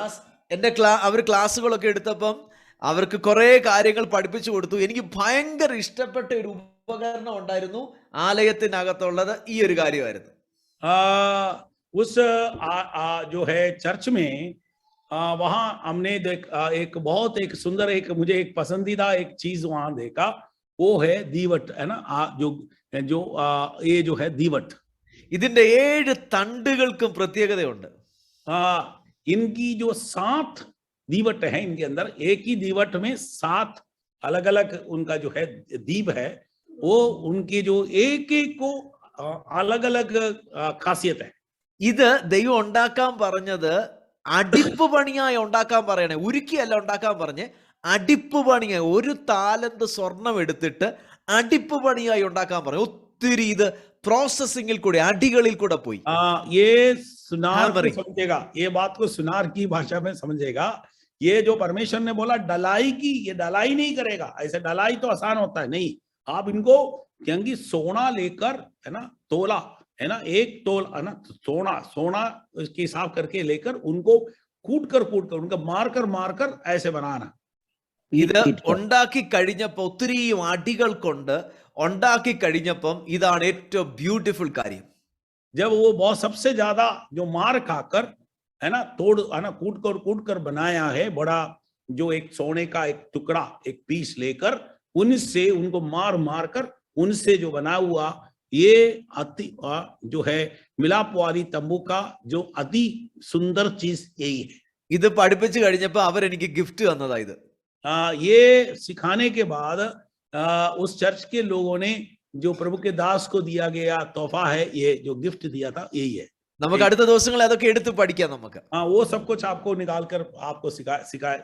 അവർ ക്ലാസ്സുകളൊക്കെ എടുത്തപ്പം അവർക്ക് കുറെ കാര്യങ്ങൾ പഠിപ്പിച്ചു കൊടുത്തു. എനിക്ക് ഭയങ്കര ഇഷ്ടപ്പെട്ട ഒരു ഉപകരണം ഉണ്ടായിരുന്നു ആലയത്തിനകത്തുള്ളത്. ഈ ഒരു കാര്യമായിരുന്നു. उस जो है चर्च में वहां हमने एक बहुत एक सुंदर, मुझे एक पसंदीदा एक चीज वहां देखा, वो है दीवट, है ना, जो ये जो है दीवट, ഇതിന്റെ 7 തണ്ടുകൾക്കും പ്രത്യേകതയുണ്ട്. इनकी जो 7 दीवट है इनके अंदर, एक ही दीवट में 7 अलग अलग उनका जो है दीप है, वो उनके जो एक को अलग अलग खासियत है। ഇത് ദൈവം ഉണ്ടാക്കാൻ പറഞ്ഞത് അടിപ്പ് പണിയായി ഉണ്ടാക്കാൻ പറയണേ, ഉരുക്കിയല്ല ഉണ്ടാക്കാൻ പറഞ്ഞ് അടിപ്പ് പണിയായി. 1 താലന്ത് സ്വർണം എടുത്തിട്ട് അടിപ്പ് പണിയായി ഉണ്ടാക്കാൻ പറഞ്ഞു. ഒത്തിരി ഇത് പ്രോസസ്സിംഗിൽ കൂടെ, അടികളിൽ കൂടെ പോയി. ये सुनार को समझेगा, ये बात को सुनार की भाषा में समझेगा। ये जो परमेश्वर ने बोला डलाई की, ये डलाई नहीं करेगा। ऐसे डलाई तो आसान होता है, नहीं। आप इनको, क्योंकि सोना लेकर, है ना, तोला, है ना, 1 तोल, है ना, सोना इसकी हिसाब करके लेकर उनको कूट कर उनका मारकर ऐसे बनाना। ഇത് ഉണ്ടാക്കി കഴിഞ്ഞപ്പോ ഒത്തിരി അടികൾ കൊണ്ട് ഉണ്ടാക്കി കഴിഞ്ഞപ്പം ഇതാണ് ഏറ്റവും ബ്യൂട്ടിഫുൾ കാര്യം. जब वो बहुत सबसे ज्यादा जो मार खाकर, है ना, है ना, कूट कर बनाया है बड़ा, जो एक सोने का एक टुकड़ा, एक पीस लेकर उनसे उनको मार कर उनसे जो बना हुआ ये अति जो है मिलाप वाली तंबू का जो अति सुंदर चीज यही है. ഇത് പഠിപ്പിച്ചു കഴിഞ്ഞപ്പോ അവരെനിക്ക് ഗിഫ്റ്റ് തന്നതാ ഇത്. ये सिखाने के बाद उस चर्च के लोगों ने जो प्रभु के दास को दिया गया तोहफा है, ये जो गिफ्ट दिया था, यही है. നമുക്ക് അടുത്ത ദിവസങ്ങളിൽ അതൊക്കെ എടുത്ത് പഠിക്കാം നമുക്ക്. वो सब कुछ आपको निकाल कर आपको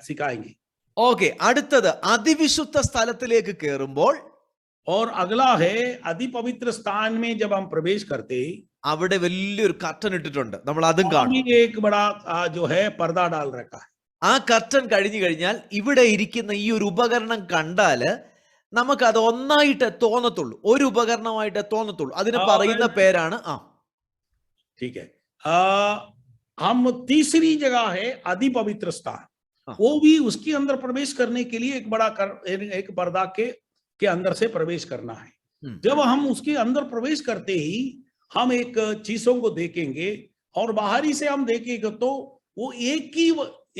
सिखाएंगे. ഓക്കെ, അടുത്തത് അതിവിശുദ്ധ സ്ഥലത്തിലേക്ക് കയറുമ്പോൾ, और अगला है अति पवित्र स्थान में जब हम प्रवेश करते, അവിടെ വലിയൊരു കർട്ടൻ ഇട്ടിട്ടുണ്ട്. നമ്മൾ അതും കാണും. एक बड़ा जो है पर्दा डाल रखा है. ആ കർട്ടൻ കഴിഞ്ഞു കഴിഞ്ഞാൽ ഇവിടെ ഇരിക്കുന്ന ഈ ഒരു ഉപകരണം കണ്ടാല് നമുക്കത് ഒന്നായിട്ട് തോന്നത്തുള്ളൂ, ഒരു ഉപകരണമായിട്ട് തോന്നത്തുള്ളൂ. അതിന് പറയുന്ന പേരാണ് ठीक है. हम तीसरी जगह है अति पवित्र स्थान. वो भी उसके अंदर प्रवेश करने के लिए एक बड़ा एक पर्दा के अंदर से प्रवेश करना है. जब हम उसके अंदर प्रवेश करते ही हम एक चीजों को देखेंगे, और बाहरी से हम देखेंगे तो वो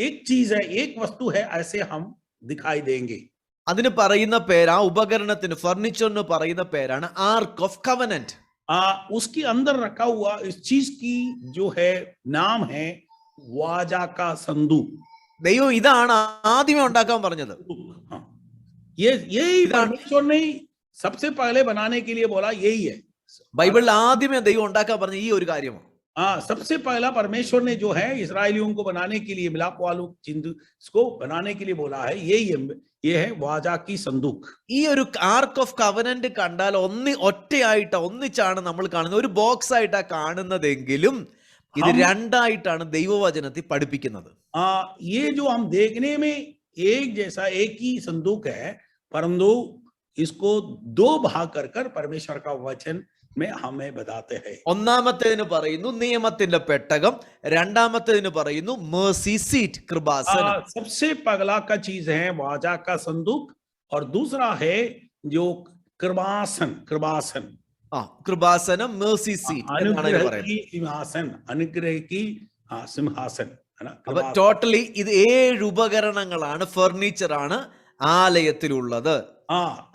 एक चीज है, एक वस्तु है, ऐसे हम दिखाई देंगे. അതിന് പറയുന്ന പേര്, ആ ഉപകരണത്തിന്, ഫർണിച്ചറിന് പറയുന്ന പേരാണ് ആർക്ക് ഓഫ് കവനന്റ്. उसके अंदर रखा हुआ इस चीज की जो है नाम है वाजा का संदूक. ദൈവം ഇതാണ് ആദ്യമേ ഉണ്ടാക്കാൻ പറഞ്ഞത്. यही परमेश्वर ने सबसे पहले बनाने के लिए बोला, यही है. ബൈബിളിൽ ആദ്യമേ ദൈവം ഉണ്ടാക്കാൻ പറഞ്ഞ ഈ ഒരു കാര്യമാണ്. सबसे पहला परमेश्वर ने जो है इसराइलियों को बनाने के लिए, मिलाप वालों को बनाने के लिए बोला है, ये है वाजा की संदूक. ഈ ഒരു ആർക്ക് ഓഫ് കവനന്റ് കണ്ടാൽ ഒന്നിച്ചാണ് നമ്മൾ കാണുന്നത്, ഒരു ബോക്സ് ആയിട്ടാ കാണുന്നതെങ്കിലും ഇത് രണ്ടായിട്ടാണ് ദൈവവചനത്തിൽ പഠിപ്പിക്കുന്നത്. ये जो हम देखने में एक जैसा एक ही संदूक है, परंतु इसको 2 भाग कर परमेश्वर का वचन में हमें बताते हैं. ഒന്നാമത്തേതിന് പറയുന്നു നിയമത്തിന്റെ പെട്ടകം, രണ്ടാമത്തേതിന് പറയുന്നു മേഴ്സി സീറ്റ്, കൃപാസനം. सबसे पगला का चीज है वाजा का संदूक, और दूसरा है जो कृपासन. കൃപാസനം, മേഴ്സി സീറ്റ് എന്നാണ് പറയുന്നത്. अनुग्रह की सिंहासन, है ना. അപ്പൊ ടോട്ടലി ഇത് 7 ഉപകരണങ്ങളാണ്, ഫർണിച്ചറാണ് ആലയത്തിലുള്ളത്.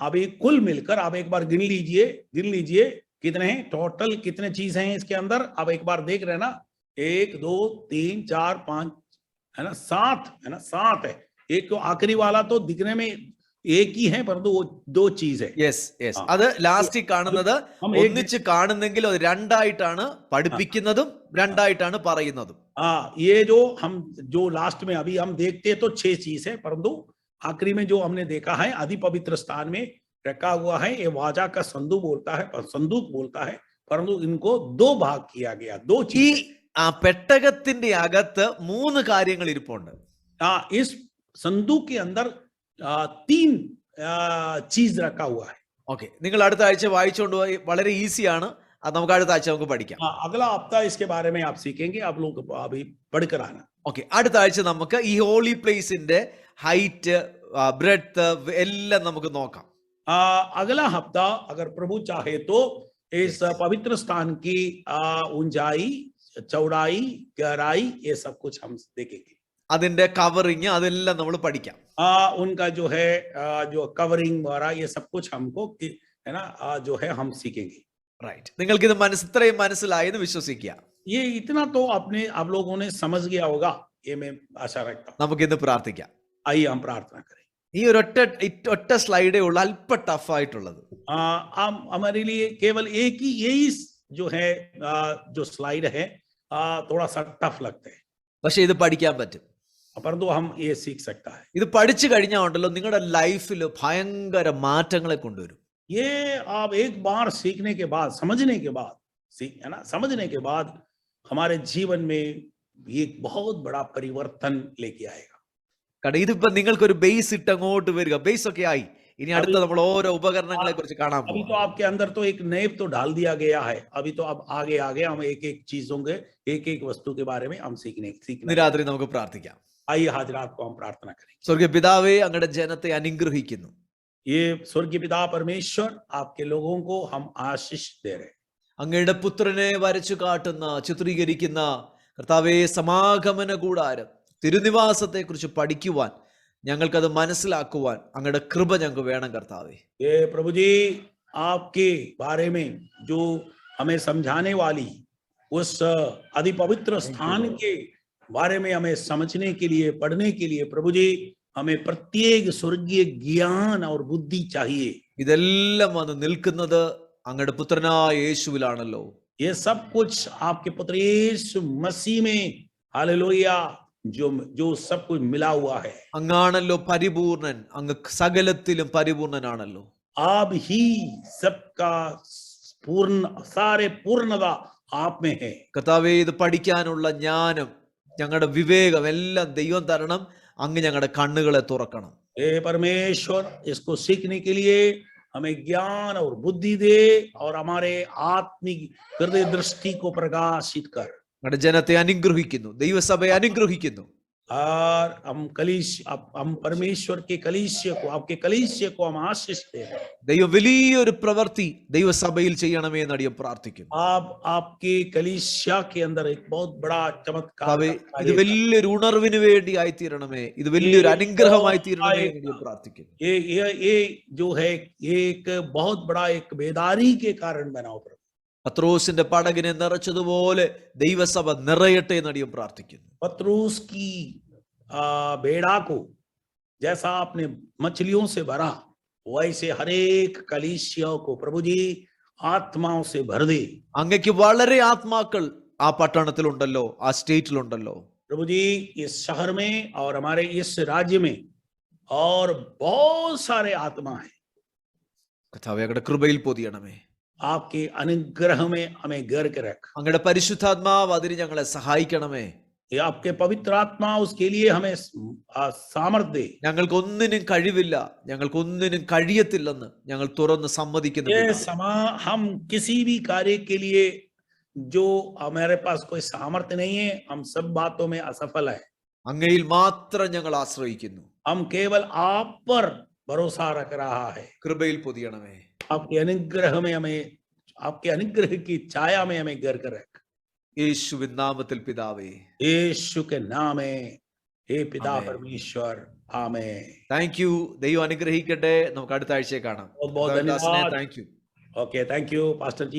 अभी कुल मिलकर आप एक बार गिन लीजिए कितने हैं टोटल, कितने चीज हैं इसके अंदर. आप एक बार देख रहे हैं ना, 1 2 3 4 5, है ना, 7, है ना, 7 है. एक तो आखिरी वाला तो दिखने में एक ही है परंतु वो दो चीज है. യെസ് യെസ് ആ. അത് ലാസ്റ്റിൽ കാണുന്നത് हम एक ഒന്നിച്ച് കാണുന്നെങ്കിൽ അത് രണ്ടായിട്ടാണ് പഠിപ്പിക്കുന്നതും രണ്ടായിട്ടാണ് പറയുന്നതും. ये जो लास्ट में अभी हम देखते हैं तो 6 चीज है, परंतु आखिरी में जो हमने देखा है अति पवित्र स्थान में रखा हुआ है, ये वाचा का संदूक बोलता है, परंतु इनको 2 भाग किया गया, 2 ഈ चीज. ആ പെട്ടകത്തിന്റെ അകത്ത് 3 കാര്യങ്ങൾ ഇരിപ്പുണ്ട്. इस संदूक के अंदर 3 चीज रखा हुआ है. ഓക്കെ, നിങ്ങൾ അടുത്ത ആഴ്ച വായിച്ചുകൊണ്ട് പോയി, വളരെ ഈസിയാണ്, അത് നമുക്ക് അടുത്ത ആഴ്ച നമുക്ക് പഠിക്കാം. अगला हफ्ता इसके बारे में आप सीखेंगे, आप लोग अभी पढ़कर आना. ഓക്കെ, അടുത്ത ആഴ്ച നമുക്ക് ഈ ഹോളി പ്ലേസിന്റെ ഹൈറ്റ്, ബ്രെഡ്ത്ത് എല്ലാം നമുക്ക് നോക്കാം. अगला हफ्ता अगर प्रभु चाहे तो इस पवित्र स्थान की ऊंचाई, चौड़ाई, गहराई, ये सब कुछ हम देखेंगे. അതിന്റെ കവറിങ് അതെല്ലാം നമ്മൾ പഠിക്കാം. उनका जो है जो कवरिंग वगैरह ये सब कुछ हमको है ना जो है हम सीखेंगे. റൈറ്റ്, നിങ്ങൾക്ക് ഇത് ഇത്രയും മനസ്സിലായെന്ന് വിശ്വസിക്കുക. ये इतना तो आप लोगों ने समझ गया होगा, ये मैं आशा रखता हूँ. നമുക്ക് ഇന്ന് പ്രാർത്ഥിക്കാം. आइए हम प्रार्थना करें. ഈ ഒറ്റ സ്ലൈഡേ ഉള്ളൂ അല്പ ടഫ് ആയിട്ടുള്ളത്. हमारे लिए केवल एक ही यही जो है जो स्लाइड है थोड़ा सा टफ लगता है, പക്ഷെ ഇത് പഠിക്കാൻ പറ്റും. परंतु हम ये सीख सकता है. ഇത് പഠിച്ചു കഴിഞ്ഞാൽ ഉണ്ടല്ലോ നിങ്ങളുടെ ലൈഫിൽ ഭയങ്കര മാറ്റങ്ങളെ കൊണ്ടുവരും. ये आप एक बार सीखने के बाद, समझने के बाद हमारे जीवन में एक बहुत बड़ा परिवर्तन लेके आएगा. കാരണം ഇതിപ്പോ നിങ്ങൾക്കൊരു ബേസ് ഇട്ട് അങ്ങോട്ട് വരിക, ബേസ് ഒക്കെ ആയി. ഇനി അടുത്ത നമ്മൾ ഓരോ ഉപകരണങ്ങളെ കുറിച്ച് കാണാൻ अभी പോകും. तो आपके अंदर तो एक नैब तो डाल दिया गया है, अभी तो अब आगे हम एक चीजों के एक वस्तु के बारे में हम सीखने. ഇന്ന് രാത്രി നമുക്ക് പ്രാർത്ഥിക്കാം. आइए आज रात को हम प्रार्थना करें. സ്വർഗീയ പിതാവേ, അങ്ങയുടെ ജനത്തെ അനുഗ്രഹിക്കുന്നു. ये स्वर्गीय पिता परमेश्वर, आपके लोगों को हम आशीष दे रहे हैं. അങ്ങയുടെ പുത്രനെ വരച്ചു കാട്ടുന്ന, ചിത്രീകരിക്കുന്ന കർത്താവേ സമാഗമന കൂടാരം, തിരുനിവാസത്തെ കുറിച്ച് പഠിക്കുവാൻ, ഞങ്ങൾക്കത് മനസ്സിലാക്കുവാൻ അങ്ങയുടെ കൃപ ഞങ്ങൾക്ക് വേണം കർത്താവേ. ये प्रभु जी आपके बारे में जो हमें समझाने वाली उस अति पवित्र स्थान के बारे में हमें समझने के लिए, पढ़ने के लिए प्रभु जी हमें प्रत्येक स्वर्गीय ज्ञान और बुद्धि चाहिए. ഇതെല്ലാം വന്ന് നിൽക്കുന്നത് അങ്ങയുടെ പുത്രനായ യേശുവിലാണല്ലോ. ये सब कुछ आपके पुत्र यीशु मसीह में, हालेलुया, जो सब कुछ मिला हुआ है. അങ്ങാണല്ലോ പരിപൂർണൻ, അങ്ങ് സകലത്തിലും പരിപൂർണനാണല്ലോ. आप ही सबका सारे पूर्णता आप में है. കർത്താവേ, ഇത് പഠിക്കാനുള്ള ജ്ഞാനം, ഞങ്ങളുടെ വിവേകം എല്ലാം ദൈവം തരണം. അങ്ങ് ഞങ്ങളുടെ കണ്ണുകളെ തുറക്കണം. हे परमेश्वर, इसको सीखने के लिए हमें ज्ञान और बुद्धि दे और हमारे आत्मिक हृदय दृष्टि को प्रकाशित कर. ഞങ്ങളുടെ ജനത്തെ അനുഗ്രഹിക്കുന്നു, ദൈവസഭയെ അനുഗ്രഹിക്കുന്നു. और हम परमेश्वर के कलीसिया को, आपके कलीसिया को हम आशीष दे रहे हैं. ദൈവം വലിയൊരു പ്രവൃത്തി ദൈവസഭയിൽ ചെയ്യണമേ എന്ന് അടിയൻ പ്രാർത്ഥിക്കുന്നു. आप आपके कलीसिया के अंदर एक बहुत बड़ा चमत्कार കർത്താവേ, ഇത് വലിയൊരു ഉണർവിന് വേണ്ടി ആയിത്തീരണമേ, ഇത് വലിയൊരു അനുഗ്രഹമായി തീരണമേ എന്ന് അടിയൻ പ്രാർത്ഥിക്കുന്നു. ये जो है एक बहुत बड़ा एक बेदारी के कारण बनाओ प्रभु. പത്രോസിന്റെ പടകിനെ നിറച്ചതുപോലെ ദൈവസഭ നിറയട്ടെ എന്ന് അടിയൻ പ്രാർത്ഥിക്കുന്നു. पतरूस की बेड़ा को जैसा आपने मछलियों से भरा, वैसे हरेक कलीसिया को प्रभु जी आत्माओं से भर दे. അങ്ങക്ക് വളരെ ആത്മാക്കൾ ആ പട്ടണത്തിലുണ്ടല്ലോ, ആ സ്റ്റേറ്റിലുണ്ടല്ലോ. प्रभु जी इस शहर में और हमारे इस राज्य में और बहुत सारे आत्मा है. കർത്താവേ, അങ്ങയുടെ കൃപയിൽ പൊതിയണമേ. आपके अनुग्रह में हमें घर के रख. അങ്ങയുടെ പരിശുദ്ധാത്മാവ് അതിന് ഞങ്ങളെ സഹായിക്കണമേ. ये आपके पवित्र आत्मा उसके लिए हमें सामर्थ्य दे. ഞങ്ങൾക്കൊന്നിനും കഴിവില്ല, ഞങ്ങൾക്കൊന്നിനും കഴിയത്തില്ലെന്ന് ഞങ്ങൾ തുറന്ന് സമ്മതിക്കുന്നു. ये हम किसी भी कार्य के लिए जो हमारे पास कोई सामर्थ्य नहीं है, हम सब बातों में असफल है. അങ്ങയിൽ മാത്രം ഞങ്ങൾ ആശ്രയിക്കുന്നു. हम केवल आप पर भरोसा रख रहा है. കൃപയിൽ പൊതിയണമേ. आपके अनुग्रह में हमें, आपके अनुग्रह की छाया में हमें घर कर रख. യേശുവിൻ നാമത്തിൽ പിതാവേ. यीशु के नाम में हे पिता आमेन. परमेश्वर, आमेन. Thank you. ദൈവം അനുഗ്രഹിക്കട്ടെ. നമുക്ക് അടുത്ത ആഴ്ചയെ കാണാം. बहुत बहुत धन्यवाद. Thank you. Okay, thank you pastor ji.